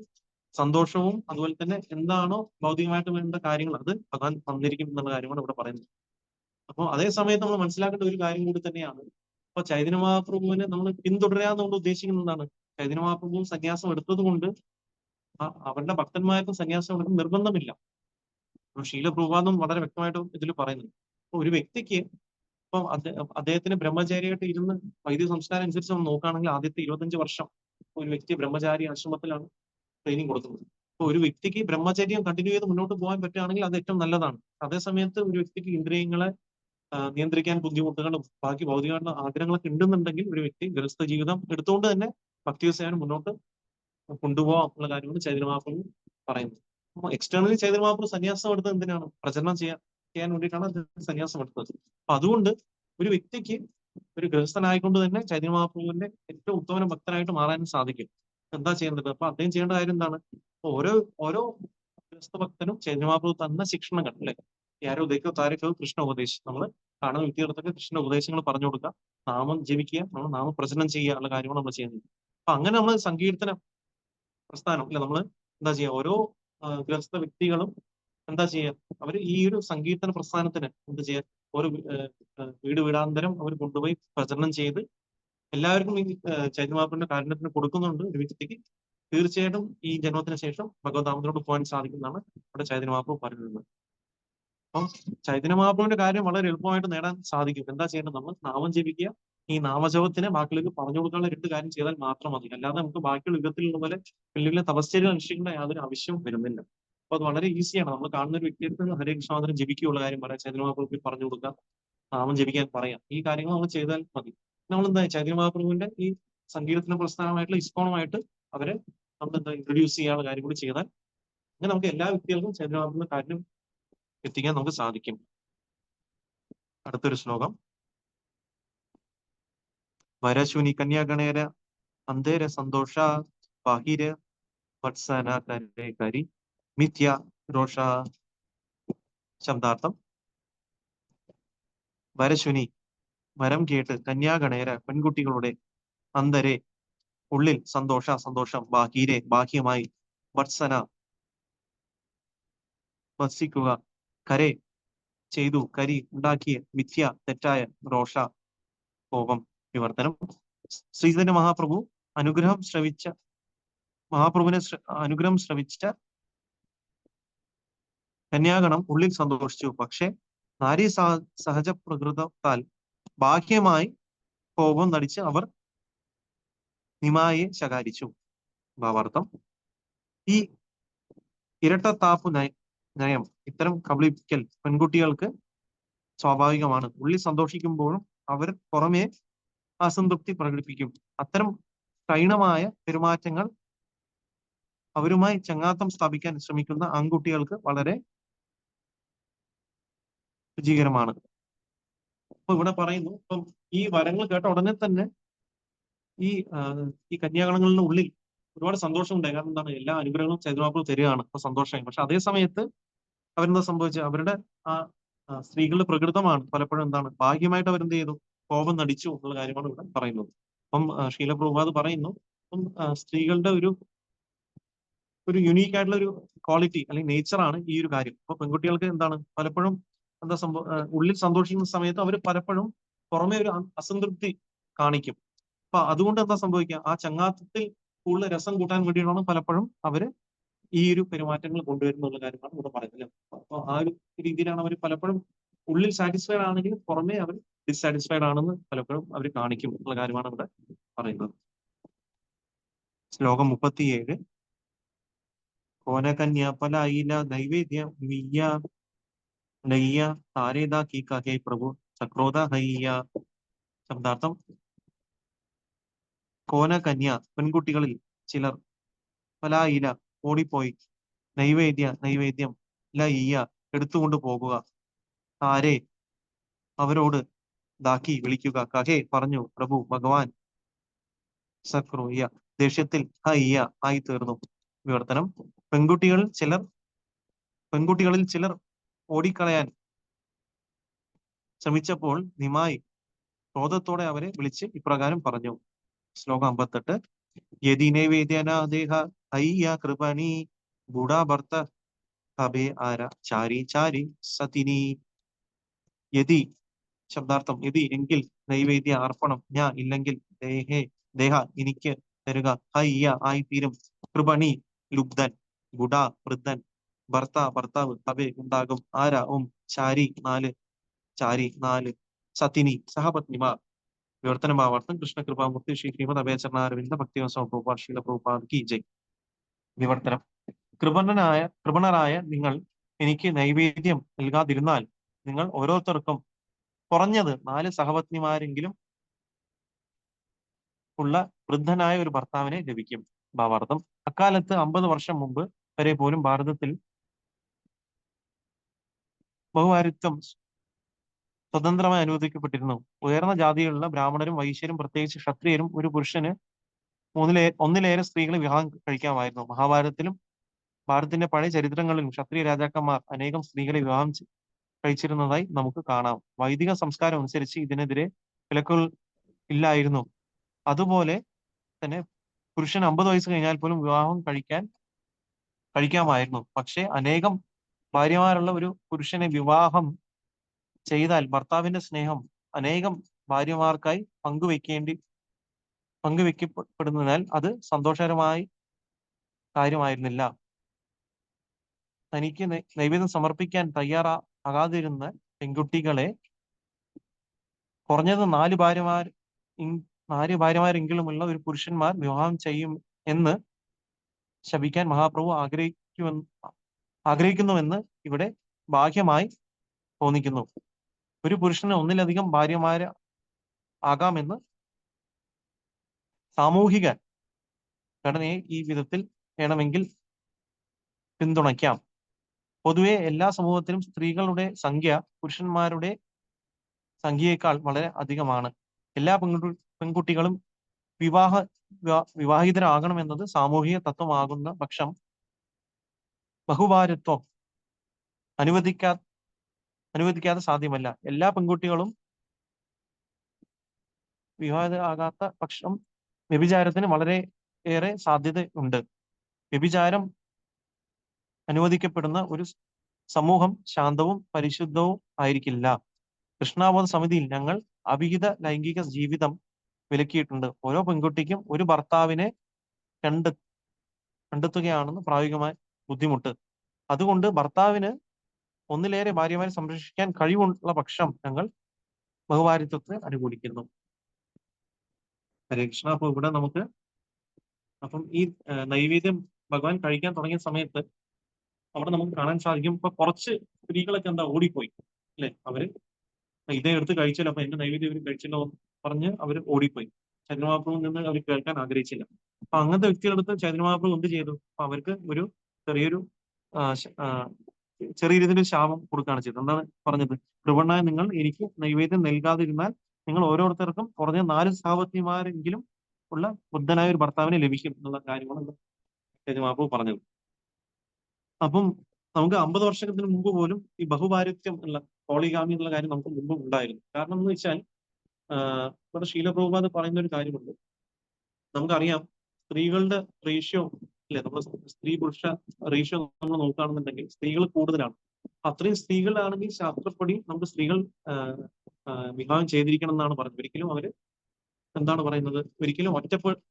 സന്തോഷവും അതുപോലെ തന്നെ എന്താണോ ഭൗതികമായിട്ട് വേണ്ട കാര്യങ്ങൾ അത് ഭഗവാൻ തന്നിരിക്കും എന്നുള്ള കാര്യമാണ് ഇവിടെ പറയുന്നത്. അപ്പൊ അതേ സമയത്ത് നമ്മൾ മനസ്സിലാക്കേണ്ട ഒരു കാര്യം കൂടി തന്നെയാണ്, അപ്പൊ ചൈതന്യ മഹാപ്രഭുവിനെ നമ്മൾ പിന്തുടരുക എന്നുകൊണ്ട് ഉദ്ദേശിക്കുന്നതാണ് ചൈതന്യ മഹാപ്രഭു സന്യാസം എടുത്തത് കൊണ്ട് അവരുടെ ഭക്തന്മാർക്കും സന്യാസം എടുക്കുന്ന നിർബന്ധമില്ല. ശീലപ്രഭാതം വളരെ വ്യക്തമായിട്ടും ഇതിൽ പറയുന്നുണ്ട്. അപ്പൊ ഒരു വ്യക്തിക്ക് ഇപ്പൊ അദ്ദേഹത്തിന് ബ്രഹ്മചാരിയായിട്ട് ഇരുന്ന് വൈദിക സംസ്കാരം അനുസരിച്ച് നമ്മൾ നോക്കുകയാണെങ്കിൽ ആദ്യത്തെ 25 വർഷം ഒരു വ്യക്തി ബ്രഹ്മചാരി ആശ്രമത്തിലാണ് ട്രെയിനിങ് കൊടുക്കുന്നത്. അപ്പൊ ഒരു വ്യക്തിക്ക് ബ്രഹ്മചര്യം കണ്ടിന്യൂ ചെയ്ത് മുന്നോട്ട് പോകാൻ പറ്റുകയാണെങ്കിൽ അത് ഏറ്റവും നല്ലതാണ്. അതേസമയത്ത് ഒരു വ്യക്തിക്ക് ഇന്ദ്രിയങ്ങളെ നിയന്ത്രിക്കാൻ ബുദ്ധിമുട്ടുകളും ബാക്കി ഭൗതികമായിട്ടുള്ള ആഗ്രഹങ്ങളൊക്കെ ഉണ്ടെന്നുണ്ടെങ്കിൽ ഒരു വ്യക്തി ഗൃഹസ്ഥ ജീവിതം എടുത്തുകൊണ്ട് തന്നെ ഭക്തിസേവനം മുന്നോട്ട് കൊണ്ടുപോകാം എന്നുള്ള കാര്യമാണ് ചൈതന്യ മഹാപ്രഭു പറയുന്നത്. അപ്പൊ എക്സ്റ്റേണലി ചൈതന്യ മഹാപ്രഭു സന്യാസം എടുത്തത് എന്തിനാണ്? പ്രചരണം ചെയ്യാൻ വേണ്ടിയിട്ടാണ് അദ്ദേഹം സന്യാസം എടുത്തത്. അപ്പൊ അതുകൊണ്ട് ഒരു വ്യക്തിക്ക് ഒരു ഗൃഹസ്ഥനായിക്കൊണ്ട് തന്നെ ചൈതന്യ മഹാപ്രഭുവിന്റെ ഏറ്റവും ഉത്തമ ഭക്തനായിട്ട് മാറാനും സാധിക്കും. എന്താ ചെയ്യേണ്ടത്? അപ്പൊ അദ്ദേഹം ചെയ്യേണ്ട കാര്യം എന്താണ്? ഓരോ ഓരോ ഗൃഹസ്ഥ ഭക്തനും ചൈതന്യ മഹാപ്രഭു തന്ന ശിക്ഷണങ്ങൾ അല്ലെ, ആരോ ഉദയിക്കോ താരക്കോ കൃഷ്ണ ഉപദേശം, നമ്മൾ കാണുന്ന വ്യക്തികൾക്കൊക്കെ കൃഷ്ണ ഉപദേശങ്ങൾ പറഞ്ഞു കൊടുക്കുക, നാമം ജപിക്കുക, നമ്മൾ നാമപ്രചരണം ചെയ്യുക ഉള്ള കാര്യമാണ് നമ്മൾ ചെയ്യുന്നത്. അപ്പൊ അങ്ങനെ നമ്മൾ സങ്കീർത്തന പ്രസ്ഥാനം അല്ലെ, നമ്മൾ എന്താ ചെയ്യുക, ഓരോ ഗൃഹസ്ഥ വ്യക്തികളും എന്താ ചെയ്യുക, അവർ ഈ ഒരു സങ്കീർത്തന പ്രസ്ഥാനത്തിന് എന്താ ചെയ്യുക, ഓരോ വീട് വീടാന്തരം അവർ കൊണ്ടുപോയി പ്രചരണം ചെയ്ത് എല്ലാവർക്കും ഈ ചൈതന്യമാപ്പിന്റെ കാരുണ്യത്തിന് കൊടുക്കുന്നുണ്ട്. ഒരു വ്യക്തിക്ക് തീർച്ചയായിട്ടും ഈ ജന്മത്തിന് ശേഷം ഭഗവത്ധാമത്തിലോട്ട് പോകാൻ സാധിക്കുന്നതാണ് ഇവിടെ ചൈതന്യമാപ്പ് പറയുന്നത്. അപ്പം ചൈതന്യമാപ്പിന്റെ കാര്യം വളരെ എളുപ്പമായിട്ട് നേടാൻ സാധിക്കും. എന്താ ചെയ്യേണ്ടത്? നമ്മൾ നാമം ജപിക്കുക, ഈ നാമജപത്തിനെ ബാക്കിലേക്ക് പറഞ്ഞു കൊടുക്കാനുള്ള രണ്ട് കാര്യം ചെയ്താൽ മാത്രം മതി. അല്ലാതെ നമുക്ക് ബാക്കിയുള്ള യുഗത്തിലുള്ള പോലെ വലിയ വലിയ തപശ്ചര്യ അനുഷ്ഠിക്കേണ്ട യാതൊരു ആവശ്യം വരുന്നില്ല. അപ്പൊ അത് വളരെ ഈസിയാണ്. നമ്മൾ കാണുന്ന ഒരു വ്യക്തിയെടുത്ത് ഹരേ കൃഷ്ണാന്തരം ജപിക്കുള്ള കാര്യം പറയാം, ചൈതന്യമാപ്രഭു പറഞ്ഞു കൊടുക്കുക, നാമം ജപിക്കാൻ പറയാം. ഈ കാര്യങ്ങൾ നമ്മൾ ചെയ്താൽ മതി. നമ്മൾ എന്താ ചൈതന്യമാപ്രഭുവിന്റെ ഈ സംഗീതത്തിന്റെ പ്രസ്ഥാനമായിട്ടുള്ള ഇസ്കോണുമായിട്ട് അവരെ നമ്മൾ എന്താ ഇൻട്രൊഡ്യൂസ് ചെയ്യാനുള്ള കാര്യം കൂടി ചെയ്താൽ അങ്ങനെ നമുക്ക് എല്ലാ വ്യക്തികൾക്കും ചൈതന്യമാപ്രഭുവിന്റെ കാര്യം എത്തിക്കാൻ നമുക്ക് സാധിക്കും. അടുത്തൊരു ശ്ലോകം. വരശുനി കന്യാഗണേര അന്തേര സന്തോഷ ബാഹിര വത്സന കരി മിഥ്യ രോഷ. ശബ്ദാർത്ഥം: വരശുനി വരം കേട്ട് കന്യാഗണേര പെൺകുട്ടികളുടെ അന്തരെ ഉള്ളിൽ സന്തോഷം ബാഹീരെ ബാഹ്യമായി വത്സന വസിക്കുക കരെ ചെയ്തു കരി ഉണ്ടാക്കിയ മിഥ്യ തെറ്റായ രോഷ കോപം. വിവർത്തനം: ശ്രീചൈതന്യ മഹാപ്രഭുവിനെ അനുഗ്രഹം ശ്രവിച്ച കന്യാഗണം ഉള്ളിൽ സന്തോഷിച്ചു. പക്ഷെ നാരീ സഹജ പ്രകൃതത്താൽ ബാഹ്യമായി കോപം നടിച്ച് അവർ നിമായെ ശകാരിച്ചു. ഭാവാർത്ഥം: ഈ ഇരട്ടത്താപ്പ് നയം, ഇത്തരം കബളിപ്പിക്കൽ പെൺകുട്ടികൾക്ക് സ്വാഭാവികമാണ്. ഉള്ളിൽ സന്തോഷിക്കുമ്പോഴും അവർ പുറമേ അസംതൃപ്തി പ്രകടിപ്പിക്കും. അത്തരം കഠിനമായ പെരുമാറ്റങ്ങൾ അവരുമായി ചങ്ങാത്തം സ്ഥാപിക്കാൻ ശ്രമിക്കുന്ന ആൺകുട്ടികൾക്ക് വളരെ രുചികരമാണ്. അപ്പൊ ഇവിടെ പറയുന്നു, ഇപ്പം ഈ വരങ്ങൾ കേട്ട ഉടനെ തന്നെ ഈ കന്യാഗണങ്ങളുടെ ഉള്ളിൽ ഒരുപാട് സന്തോഷമുണ്ടായി. കാരണം എന്താണ്? എല്ലാ അനുഗ്രഹങ്ങളും ചൈതന്യമാപ്രഭു തരികയാണ്. അപ്പൊ സന്തോഷമായി. പക്ഷെ അതേ സമയത്ത് അവരെന്താ സംഭവിച്ചത്? അവരുടെ ആ സ്ത്രീകളുടെ പ്രകൃതമാണ് പലപ്പോഴും എന്താണ്, ഭാഗ്യമായിട്ട് അവരെന്ത് ചെയ്തു? കോപം നടിച്ചു എന്നുള്ള കാര്യമാണ് ഇവിടെ പറയുന്നത്. അപ്പം ശീലപ്രഭുപാദ് പറയുന്നു, അപ്പം സ്ത്രീകളുടെ ഒരു യുണീക്ക് ആയിട്ടുള്ള ഒരു ക്വാളിറ്റി അല്ലെങ്കിൽ നേച്ചറാണ് ഈ ഒരു കാര്യം. അപ്പൊ പെൺകുട്ടികൾക്ക് എന്താണ് പലപ്പോഴും എന്താ ഉള്ളിൽ സന്തോഷിക്കുന്ന സമയത്ത് അവർ പലപ്പോഴും പുറമെ ഒരു അസംതൃപ്തി കാണിക്കും. അപ്പൊ അതുകൊണ്ട് എന്താ സംഭവിക്കുക? ആ ചങ്ങാത്തത്തിൽ കൂടുതൽ രസം കൂട്ടാൻ വേണ്ടിയിട്ടാണ് പലപ്പോഴും അവര് ഈ ഒരു പെരുമാറ്റങ്ങൾ കൊണ്ടുവരുന്നുള്ള കാര്യമാണ് ഇവിടെ പറയുന്നത്. അപ്പൊ ആ ഒരു രീതിയിലാണ് അവർ പലപ്പോഴും ഉള്ളിൽ സാറ്റിസ്ഫൈഡ് ആണെങ്കിലും പുറമെ അവർ ഡിസാറ്റിസ്ഫൈഡ് ആണെന്ന് പലപ്പോഴും അവർ കാണിക്കും എന്നുള്ള കാര്യമാണ് ഇവിടെ പറയുന്നത്. ശ്ലോകം 37. കോനകന്യ പലായില നൈവേദ്യ വിയ്യ ലയ്യ താരേദ കീ കഹേ പ്രഭു ചക്രോധ ഹയ്യ. ശബ്ദാർത്ഥം: കോനകന്യ പെൺകുട്ടികളിൽ ചിലർ, പലായില ഓടിപ്പോയി, നൈവേദ്യം ലയ്യ എടുത്തുകൊണ്ട് പോകുക, താരെ അവരോട്, ദാക്കി വിളിക്കുക, കഹേ പറഞ്ഞു, പ്രഭു ഭഗവാൻ, സക്രോയ്യ ദേഷ്യത്തിൽ ഹയ്യ ആയി തീർന്നു. വിവർത്തനം: പെൺകുട്ടികളിൽ ചിലർ ഓടിക്കളയാൻ ശ്രമിച്ചപ്പോൾ നിമായി ക്രോധത്തോടെ അവരെ വിളിച്ച് ഇപ്രകാരം പറഞ്ഞു. ശ്ലോകം 58. യതി നൈവേദ്യനാദേഹ ഹയ്യ കൃപണി ഗൂഢാഭർത്ത ഹബേ ആര ചാരി ചാരി സതിനി. യതി ശബ്ദാർത്ഥം: യതി എങ്കിൽ, നൈവേദ്യ അർപ്പണം, ഞാൻ ഇല്ലെങ്കിൽ, ദേഹ എനിക്ക് തരുക, ഹയ്യ ആയിത്തീരും, കൃപണി ലുബ്ധൻ, ഗുഡ വൃദ്ധൻ, ഭർത്താവ്, ഹബേ ഉണ്ടാകും, ആര ചാരി നാല്, സതിനി സഹപത്നിമാർ. വിവർത്തന ഭാവാർത്ഥം: കൃഷ്ണകൃപാമൂർത്തി ശ്രീ ശ്രീമദ് അഭയചരണാരവിന്ദ ഭക്തിവത്സവ പ്രഭുപാദ് ശീല പ്രഭുപാദ് കി ജയ്. വിവർത്തനം: കൃപണരായ നിങ്ങൾ എനിക്ക് നൈവേദ്യം നൽകാതിരുന്നാൽ നിങ്ങൾ ഓരോരുത്തർക്കും കുറഞ്ഞത് 4 സഹപത്നിമാരെങ്കിലും ഉള്ള വൃദ്ധനായ ഒരു ഭർത്താവിനെ ലഭിക്കും. ഭാവാർത്ഥം: അക്കാലത്ത് 50 വർഷം മുമ്പ് വരെ പോലും ഭാരതത്തിൽ ബഹുഭാര്യത്വം സ്വതന്ത്രമായി അനുവദിക്കപ്പെട്ടിരുന്നു. ഉയർന്ന ജാതിയിലുള്ള ബ്രാഹ്മണരും വൈശ്യരും, പ്രത്യേകിച്ച് ക്ഷത്രിയരും, ഒരു പുരുഷന് ഒന്നിലേറെ സ്ത്രീകളെ വിവാഹം കഴിക്കാമായിരുന്നു. മഹാഭാരതത്തിലും ഭാരതത്തിന്റെ പഴയ ചരിത്രങ്ങളിലും ക്ഷത്രിയ രാജാക്കന്മാർ അനേകം സ്ത്രീകളെ വിവാഹം കഴിച്ചിരുന്നതായി നമുക്ക് കാണാം. വൈദിക സംസ്കാരം അനുസരിച്ച് ഇതിനെതിരെ വിലക്കുകൾ ഇല്ലായിരുന്നു. അതുപോലെ തന്നെ പുരുഷൻ 50 വയസ്സ് കഴിഞ്ഞാൽ പോലും വിവാഹം കഴിക്കാമായിരുന്നു. പക്ഷെ അനേകം ഭാര്യമാരുള്ള ഒരു പുരുഷനെ വിവാഹം ചെയ്താൽ ഭർത്താവിന്റെ സ്നേഹം അനേകം ഭാര്യമാർക്കായി പങ്കുവെക്കപ്പെടുന്നതിനാൽ അത് സന്തോഷകരമായ കാര്യമായിരുന്നില്ല. തനിക്ക് നൈവേദ്യം സമർപ്പിക്കാൻ തയ്യാറാകാതിരുന്ന പെൺകുട്ടികളെ കുറഞ്ഞത് 4 ഭാര്യമാരെങ്കിലുമുള്ള ഒരു പുരുഷന്മാർ വിവാഹം ചെയ്യും എന്ന് ശപിക്കാൻ മഹാപ്രഭു ആഗ്രഹിക്കുന്നുവെന്ന് ഇവിടെ ബാഹ്യമായി തോന്നിക്കുന്നു. ഒരു പുരുഷന് ഒന്നിലധികം ഭാര്യമാര് ആകാമെന്ന് സാമൂഹിക ഘടനയെ ഈ വിധത്തിൽ വേണമെങ്കിൽ പിന്തുണയ്ക്കാം. പൊതുവെ എല്ലാ സമൂഹത്തിലും സ്ത്രീകളുടെ സംഖ്യ പുരുഷന്മാരുടെ സംഖ്യയേക്കാൾ വളരെ അധികമാണ്. എല്ലാ പെൺകുട്ടികളും വിവാഹിതരാകണമെന്നത് സാമൂഹിക തത്വമാകുന്ന പക്ഷം ബഹുഭാര്യത്വം അനുവദിക്കാതെ സാധ്യമല്ല. എല്ലാ പെൺകുട്ടികളും വിവാഹിതരാകാത്ത പക്ഷം വ്യഭിചാരത്തിന് വളരെ ഏറെ സാധ്യതയുണ്ട്. വ്യഭിചാരം അനുവദിക്കപ്പെടുന്ന ഒരു സമൂഹം ശാന്തവും പരിശുദ്ധവും ആയിരിക്കില്ല. കൃഷ്ണാബോധ സമിതിയിൽ ഞങ്ങൾ അവിഹിത ലൈംഗിക ജീവിതം വിലക്കിയിട്ടുണ്ട്. ഓരോ പെൺകുട്ടിക്കും ഒരു ഭർത്താവിനെ കണ്ടെത്തുകയാണെന്ന് പ്രായോഗികമായ ബുദ്ധിമുട്ട്. അതുകൊണ്ട് ഭർത്താവിന് ഒന്നിലേറെ ഭാര്യമാരെ സംരക്ഷിക്കാൻ കഴിവുള്ള പക്ഷം ഞങ്ങൾ ബഹുഭാര്യത്വത്തെ അനുകൂലിക്കുന്നു. ഹരേ കൃഷ്ണ. അപ്പൊ ഇവിടെ നമുക്ക് ഈ നൈവേദ്യം ഭഗവാൻ കഴിക്കാൻ തുടങ്ങിയ സമയത്ത് അവിടെ നമുക്ക് കാണാൻ സാധിക്കും, ഇപ്പൊ കുറച്ച് സ്ത്രീകളൊക്കെ എന്താ ഓടിപ്പോയി അല്ലെ. അവര് ഇതേ എടുത്ത് കഴിച്ചല്ലോ, അപ്പൊ എന്റെ നൈവേദ്യം ഇവർ കഴിച്ചല്ലോ എന്ന് പറഞ്ഞ് അവർ ഓടിപ്പോയി. ചൈതന്യ മഹാപ്രഭുവിൽ നിന്ന് അവർ കേൾക്കാൻ ആഗ്രഹിച്ചില്ല. അപ്പൊ അങ്ങനത്തെ വ്യക്തികളെടുത്ത് ചൈതന്യ മഹാപ്രഭു എന്ത് ചെയ്തു? അപ്പൊ അവർക്ക് ഒരു ചെറിയ രീതിയിൽ ശാപം കൊടുക്കുകയാണ് ചെയ്തത്. എന്താണ് പറഞ്ഞത്? കൃപണനായ നിങ്ങൾ എനിക്ക് നൈവേദ്യം നൽകാതിരുന്നാൽ നിങ്ങൾ ഓരോരുത്തർക്കും കുറഞ്ഞ 4 സഹപത്നിമാരെങ്കിലും ഉള്ള ബുദ്ധനായ ഒരു ഭർത്താവിനെ ലഭിക്കും എന്നുള്ള കാര്യമാണ് ചൈതന്യ മഹാപ്രഭു പറഞ്ഞത്. അപ്പം നമുക്ക് 50 വർഷത്തിന് മുമ്പ് പോലും ഈ ബഹുഭാര്യത്വം ഉള്ള പോളിഗാമി എന്നുള്ള കാര്യം നമുക്ക് മുമ്പ് ഉണ്ടായിരുന്നു. കാരണം എന്ന് വെച്ചാൽ ഇവിടെ ശീലപ്രഭുപാദ് പറയുന്ന ഒരു കാര്യമുണ്ട്. നമുക്കറിയാം സ്ത്രീകളുടെ റേഷ്യോ അല്ലെ, നമ്മൾ സ്ത്രീ പുരുഷ റേഷ്യോ നമ്മൾ നോക്കുകയാണെന്നുണ്ടെങ്കിൽ സ്ത്രീകൾ കൂടുതലാണ്. അത്രയും സ്ത്രീകളാണെങ്കിൽ ശാസ്ത്രപ്പടി നമുക്ക് സ്ത്രീകൾ വിവാഹം ചെയ്തിരിക്കണം എന്നാണ് പറഞ്ഞത്. ഒരിക്കലും അവര് എന്താണ് പറയുന്നത്, ഒരിക്കലും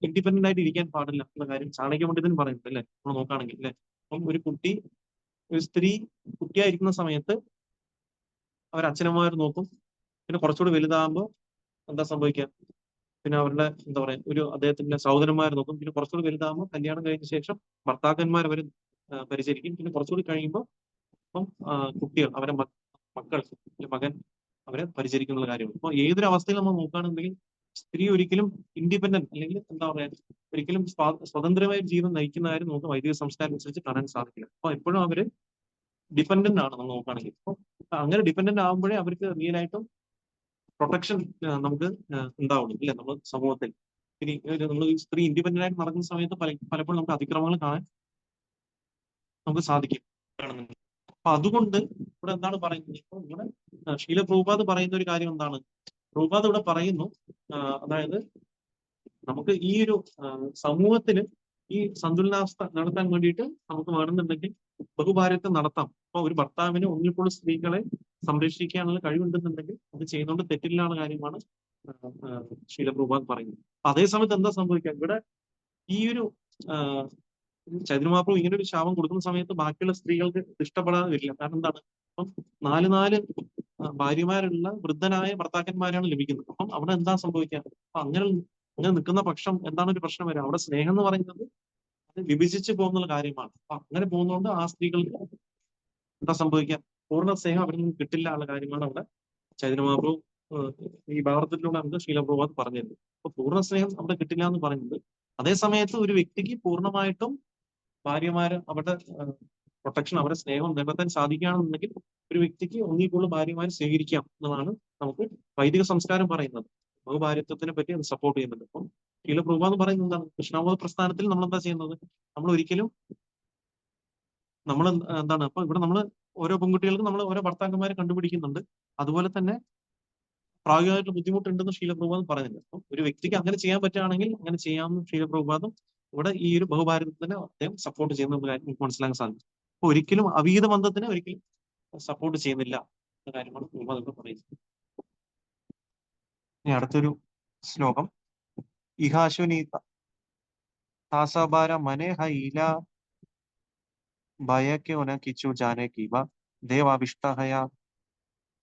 ഇൻഡിപെൻഡന്റ് ആയിട്ട് ഇരിക്കാൻ പാടില്ല എന്ന കാര്യം ചാണക്യ പണ്ഡിതൻ പറയുന്നുണ്ട് അല്ലെ, നമ്മൾ നോക്കുകയാണെങ്കിൽ അല്ലെ. അപ്പം ഒരു സ്ത്രീ കുട്ടിയായിരിക്കുന്ന സമയത്ത് അവർ അച്ഛനമ്മമാർ നോക്കും. പിന്നെ കുറച്ചുകൂടി വലുതാകുമ്പോൾ എന്താ സംഭവിക്കുക? പിന്നെ അവരുടെ എന്താ പറയാ അദ്ദേഹത്തിന്റെ സഹോദരന്മാർ നോക്കും. പിന്നെ കുറച്ചുകൂടി വലുതാകുമ്പോൾ കല്യാണം കഴിഞ്ഞ ശേഷം ഭർത്താക്കന്മാർ അവർ പരിചരിക്കും. പിന്നെ കുറച്ചുകൂടി കഴിയുമ്പോൾ കുട്ടികൾ അവരെ മക്കൾ മകൻ അവരെ പരിചരിക്കുന്ന കാര്യമാണ്. അപ്പൊ ഏതൊരു അവസ്ഥയിൽ നമ്മൾ നോക്കുകയാണെന്നുണ്ടെങ്കിൽ സ്ത്രീ ഒരിക്കലും ഇൻഡിപെൻഡന്റ് അല്ലെങ്കിൽ എന്താ പറയാ ഒരിക്കലും സ്വതന്ത്രമായ ജീവിതം നയിക്കുന്നതാരും നമുക്ക് വൈദിക സംസ്കാരം അനുസരിച്ച് കാണാൻ സാധിക്കില്ല. അപ്പൊ എപ്പോഴും അവര് ഡിപെൻഡന്റ് ആണ് നമ്മൾ നോക്കുകയാണെങ്കിൽ. അപ്പൊ അങ്ങനെ ഡിപെൻഡന്റ് ആകുമ്പോഴേ അവർക്ക് റിയൽ ആയിട്ടും പ്രൊട്ടക്ഷൻ നമുക്ക് ഉണ്ടാവുള്ളൂ ഇല്ലേ നമ്മൾ സമൂഹത്തിൽ. ഇനി നമ്മൾ സ്ത്രീ ഇൻഡിപെൻഡന്റ് ആയിട്ട് നടക്കുന്ന സമയത്ത് പലപ്പോഴും നമുക്ക് അതിക്രമങ്ങൾ കാണാൻ നമുക്ക് സാധിക്കും. അപ്പൊ അതുകൊണ്ട് ഇവിടെ എന്താണ് പറയുന്നത്? ഇപ്പൊ ഇവിടെ ശീല പ്രഭുപാദ് പറയുന്ന ഒരു കാര്യം എന്താണ്? പ്രഭുപാദ് ഇവിടെ പറയുന്നു, അതായത് നമുക്ക് ഈ ഒരു സമൂഹത്തിന് ഈ സന്തുലനാവസ്ഥ നടത്താൻ വേണ്ടിയിട്ട് നമുക്ക് വേണമെന്നുണ്ടെങ്കിൽ ബഹുഭാര്യത്വം നടത്താം. അപ്പൊ ഒരു ഭർത്താവിന് ഒന്നിൽ കൂടുതൽ സ്ത്രീകളെ സംരക്ഷിക്കാനുള്ള കഴിവുണ്ടെന്നുണ്ടെങ്കിൽ അത് ചെയ്യുന്നതുകൊണ്ട് തെറ്റില്ലാത്ത കാര്യമാണ് ശീലപ്രഭുപാദ് പറയുന്നത്. അതേസമയത്ത് എന്താ സംഭവിക്കുക? ഇവിടെ ഈ ഒരു ചൈതന്യ മഹാപ്രഭു ഇങ്ങനെ ഒരു ശാപം കൊടുക്കുന്ന സമയത്ത് ബാക്കിയുള്ള സ്ത്രീകൾക്ക് ഇഷ്ടപ്പെടാതെ വരില്ല. കാരണം എന്താണ്? അപ്പം 4 ഭാര്യമാരുള്ള വൃദ്ധനായ ഭർത്താക്കന്മാരാണ് ലഭിക്കുന്നത്. അപ്പം അവിടെ എന്താ സംഭവിക്കുക? അപ്പൊ അങ്ങനെ നിൽക്കുന്ന പക്ഷം എന്താണ് ഒരു പ്രശ്നം വരിക? അവിടെ സ്നേഹം എന്ന് പറയുന്നത് അത് വിഭജിച്ച് പോകുന്ന കാര്യമാണ്. അപ്പൊ അങ്ങനെ പോകുന്നതുകൊണ്ട് ആ സ്ത്രീകൾക്ക് എന്താ സംഭവിക്കുക, പൂർണ്ണ സ്നേഹം അവരിൽ നിന്ന് കിട്ടില്ല ഉള്ള കാര്യമാണ് അവിടെ ചൈതന്യ മഹാപ്രഭു ഈ ഭാരതത്തിലൂടെ നമുക്ക് ശീലപ്രഭുപാദ് പറഞ്ഞത്. അപ്പൊ പൂർണ്ണ സ്നേഹം അവിടെ കിട്ടില്ല എന്ന് പറയുന്നത്, അതേ സമയത്ത് ഒരു വ്യക്തിക്ക് പൂർണ്ണമായിട്ടും ഭാര്യമാര് അവരുടെ പ്രൊട്ടക്ഷൻ, അവരുടെ സ്നേഹം നിലനിർത്താൻ സാധിക്കുകയാണെന്നുണ്ടെങ്കിൽ ഒരു വ്യക്തിക്ക് ഒന്നിൽ കൂടുതൽ ഭാര്യമാരെ സ്വീകരിക്കാം എന്നതാണ് നമുക്ക് വൈദിക സംസ്കാരം പറയുന്നത്. ബഹുഭാര്യത്വത്തിനെ പറ്റി അത് സപ്പോർട്ട് ചെയ്യുന്നുണ്ട്. അപ്പം ശീലപ്രഭുപാദ് എന്ന് പറയുന്നത് എന്താണ്, കൃഷ്ണാവബോധ പ്രസ്ഥാനത്തിൽ നമ്മൾ എന്താ ചെയ്യുന്നത്, നമ്മൾ ഒരിക്കലും നമ്മൾ എന്താണ്, അപ്പൊ ഇവിടെ നമ്മൾ ഓരോ പെൺകുട്ടികൾക്കും നമ്മൾ ഓരോ ഭർത്താക്കന്മാരെ കണ്ടുപിടിക്കുന്നുണ്ട്. അതുപോലെ തന്നെ പ്രായോഗികമായിട്ട് ബുദ്ധിമുട്ടുണ്ടെന്ന് ശീലപ്രഭുപാദം പറയുന്നുണ്ട്. അപ്പം ഒരു വ്യക്തിക്ക് അങ്ങനെ ചെയ്യാൻ പറ്റുകയാണെങ്കിൽ അങ്ങനെ ചെയ്യാമെന്ന് ശീലപ്രഭുപാദം ഇവിടെ ഈ ഒരു ബഹുഭാരതത്തിനെ അദ്ദേഹം സപ്പോർട്ട് ചെയ്യുന്ന കാര്യം നമുക്ക് മനസ്സിലാക്കാൻ സാധിക്കും. അപ്പൊ ഒരിക്കലും അവിഹിത ബന്ധത്തിനെ ഒരിക്കലും സപ്പോർട്ട് ചെയ്യുന്നില്ല എന്ന കാര്യമാണ് പ്രഭുപാദം ഇവിടെ പറയുന്നത്. ഇനി അടുത്തൊരു ശ്ലോകം, ഇഹാശുനീത താസബാര മനെ ഹൈല ഭയക്കോന കിച്ചു ജാനെ കീവ ദേവാവിഷ്ടഹയ.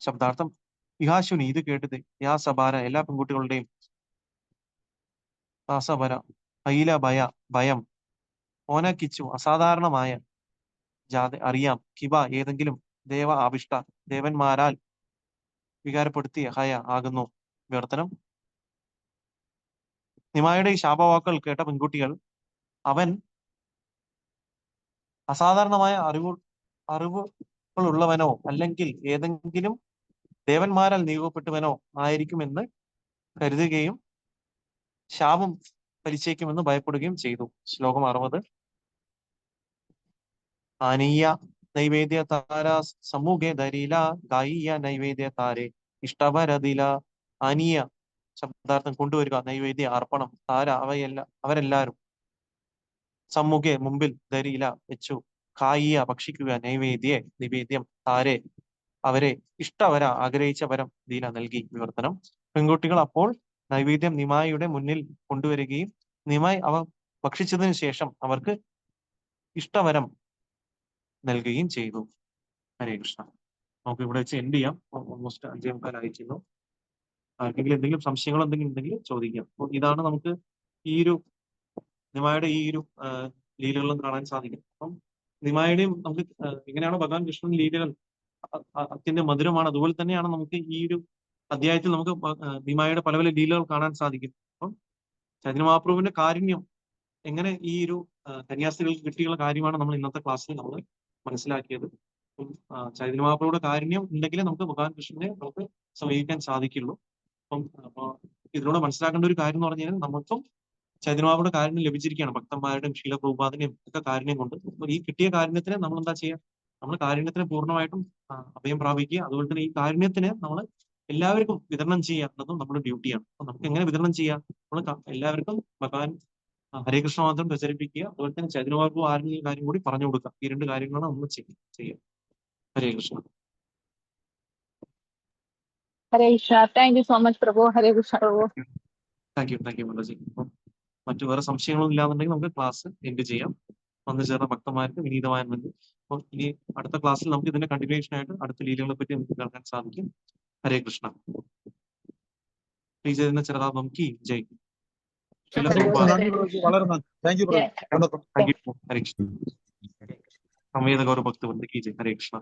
ശബ്ദാർത്ഥം, ഇഹാശുനി ഇത് കേട്ടത്, യാ സബാര എല്ലാ പെൺകുട്ടികളുടെയും, താസബര ഹൈല ഭയം, ഓന കിച്ചു അസാധാരണമായ, ജാത അറിയാം, കിവ ഏതെങ്കിലും, ദേവ ആവിഷ്ട ദേവന്മാരാൽ വികാരപ്പെടുത്തിയ, ഹയ ആകുന്നു. വിവർത്തനം, നിമായുടെ ഈ ശാപവാക്കൾ കേട്ട പെൺകുട്ടികൾ അവൻ അസാധാരണമായ അറിവുകളുള്ളവനോ അല്ലെങ്കിൽ ഏതെങ്കിലും ദേവന്മാരാൽ നിയോഗിക്കപ്പെട്ടവനോ ആയിരിക്കുമെന്ന് കരുതുകയും ശാപം ഫലിച്ചേക്കുമെന്ന് ഭയപ്പെടുകയും ചെയ്തു. ശ്ലോകം 60. ആനീയ നൈവേദ്യ താര സമൂഹേ ധരില ഗായിയ നൈവേദ്യ താരെ ഇഷ്ടഭരതില. ആനീയ ശബ്ദാർത്ഥം കൊണ്ടുവരിക, നൈവേദ്യ അർപ്പണം, താര അവരെല്ലാരും, സമ്മുഖെ മുമ്പിൽ, ധരില വെച്ചു, കായിയ ഭക്ഷിക്കുക, നിവേദ്യം, താരെ അവരെ, ഇഷ്ടവര ആഗ്രഹിച്ച വരം, ദീന നൽകി. വിവർത്തനം, പെൺകുട്ടികൾ അപ്പോൾ നൈവേദ്യം നിമായിയുടെ മുന്നിൽ കൊണ്ടുവരികയും നിമായി അവ ഭക്ഷിച്ചതിനു ശേഷം അവർക്ക് ഇഷ്ടവരം നൽകുകയും ചെയ്തു. ഹരേ കൃഷ്ണ. നമുക്ക് ഇവിടെ വെച്ച് എൻഡ് ചെയ്യാം. ഓൾമോസ്റ്റ് 5:45 ആയിരിക്കുന്നു. ആർക്കെങ്കിലും എന്തെങ്കിലും സംശയങ്ങൾ എന്തെങ്കിലും ഉണ്ടെങ്കിൽ ചോദിക്കാം. അപ്പോൾ ഇതാണ് നമുക്ക് ഈ ഒരു നിമായുടെ ഈ ഒരു ലീലകളും കാണാൻ സാധിക്കും. അപ്പം നിമായുടെയും നമുക്ക് എങ്ങനെയാണോ ഭഗവാൻ കൃഷ്ണൻ ലീലകൾ അത്യന്തം മധുരമാണ്, അതുപോലെ തന്നെയാണ് നമുക്ക് ഈ ഒരു അധ്യായത്തിൽ നമുക്ക് നിമായുടെ പല പല ലീലകൾ കാണാൻ സാധിക്കും. അപ്പം ചൈതന്യ മഹാപ്രഭുവിന്റെ കാരുണ്യം എങ്ങനെ ഈ ഒരു കന്യാസ്ത്രീകൾക്ക് കിട്ടിയുള്ള കാര്യമാണ് നമ്മൾ ഇന്നത്തെ ക്ലാസ്സിൽ നമ്മൾ മനസ്സിലാക്കിയത്. അപ്പം ചൈതന്യ മഹാപ്രഭുയുടെ കാരുണ്യം ഉണ്ടെങ്കിലേ നമുക്ക് ഭഗവാൻ കൃഷ്ണനെ നമുക്ക് സമീപിക്കാൻ സാധിക്കുള്ളൂ. അപ്പൊ ഇതിലൂടെ മനസ്സിലാക്കേണ്ട ഒരു കാര്യം എന്ന് പറഞ്ഞു കഴിഞ്ഞാൽ നമുക്കും ചൈതന്യമാവുടെ കാരുണ്യം ലഭിച്ചിരിക്കുകയാണ്, ഭക്തന്മാരുടെയും ശീലപ്രഭുപാദിനെയും ഒക്കെ കാരുണ്യം കൊണ്ട്. അപ്പൊ ഈ കിട്ടിയ കാരുണ്യത്തിനെ നമ്മൾ എന്താ ചെയ്യുക, നമ്മൾ കാരുണ്യത്തിനെ പൂർണ്ണമായിട്ടും അഭയം പ്രാപിക്കുക. അതുപോലെ തന്നെ ഈ കാരുണ്യത്തിനെ നമ്മൾ എല്ലാവർക്കും വിതരണം ചെയ്യുക എന്നതും നമ്മുടെ ഡ്യൂട്ടിയാണ്. അപ്പൊ നമുക്ക് എങ്ങനെ വിതരണം ചെയ്യാം, നമ്മൾ എല്ലാവർക്കും ഭഗവാൻ ഹരേ കൃഷ്ണ മാത്രം പ്രചരിപ്പിക്കുക, അതുപോലെ തന്നെ ചൈതന്യമാർഗവും ആരെങ്കിലും കാര്യം കൂടി പറഞ്ഞു കൊടുക്കുക. ഈ രണ്ട് കാര്യങ്ങളാണ് നമ്മൾ ചെയ്യുക. Hare Krishna. Hare Krishna. Thank you so much പ്രഭു. ഹരേ കൃഷ്ണ പ്രഭു. താങ്ക് യു മന്ദജി. അപ്പം മറ്റു വേറെ സംശയങ്ങളൊന്നും ഇല്ലാന്നുണ്ടെങ്കിൽ നമുക്ക് ക്ലാസ് എൻഡ് ചെയ്യാം. വന്നു ചേർന്ന ഭക്തന്മാർക്ക് വിനീതമായ നന്ദി. അപ്പം ഇനി അടുത്ത ക്ലാസ്സിൽ നമുക്ക് ഇതിന്റെ കണ്ടിന്യൂഷൻ ആയിട്ട് അടുത്ത ലീലകളെ പറ്റി നമുക്ക് കേൾക്കാൻ സാധിക്കും. ഹരേ കൃഷ്ണ. ശ്രീ ചൈതന്യ ചരിതാമൃതം കി ജയ്. വളരെ നന്ദി. Thank you. ഹരേ കൃഷ്ണ. സമേത ഗൗരവ ഭക്തവൃന്ദ കി ജയ്. ഹരേ കൃഷ്ണ.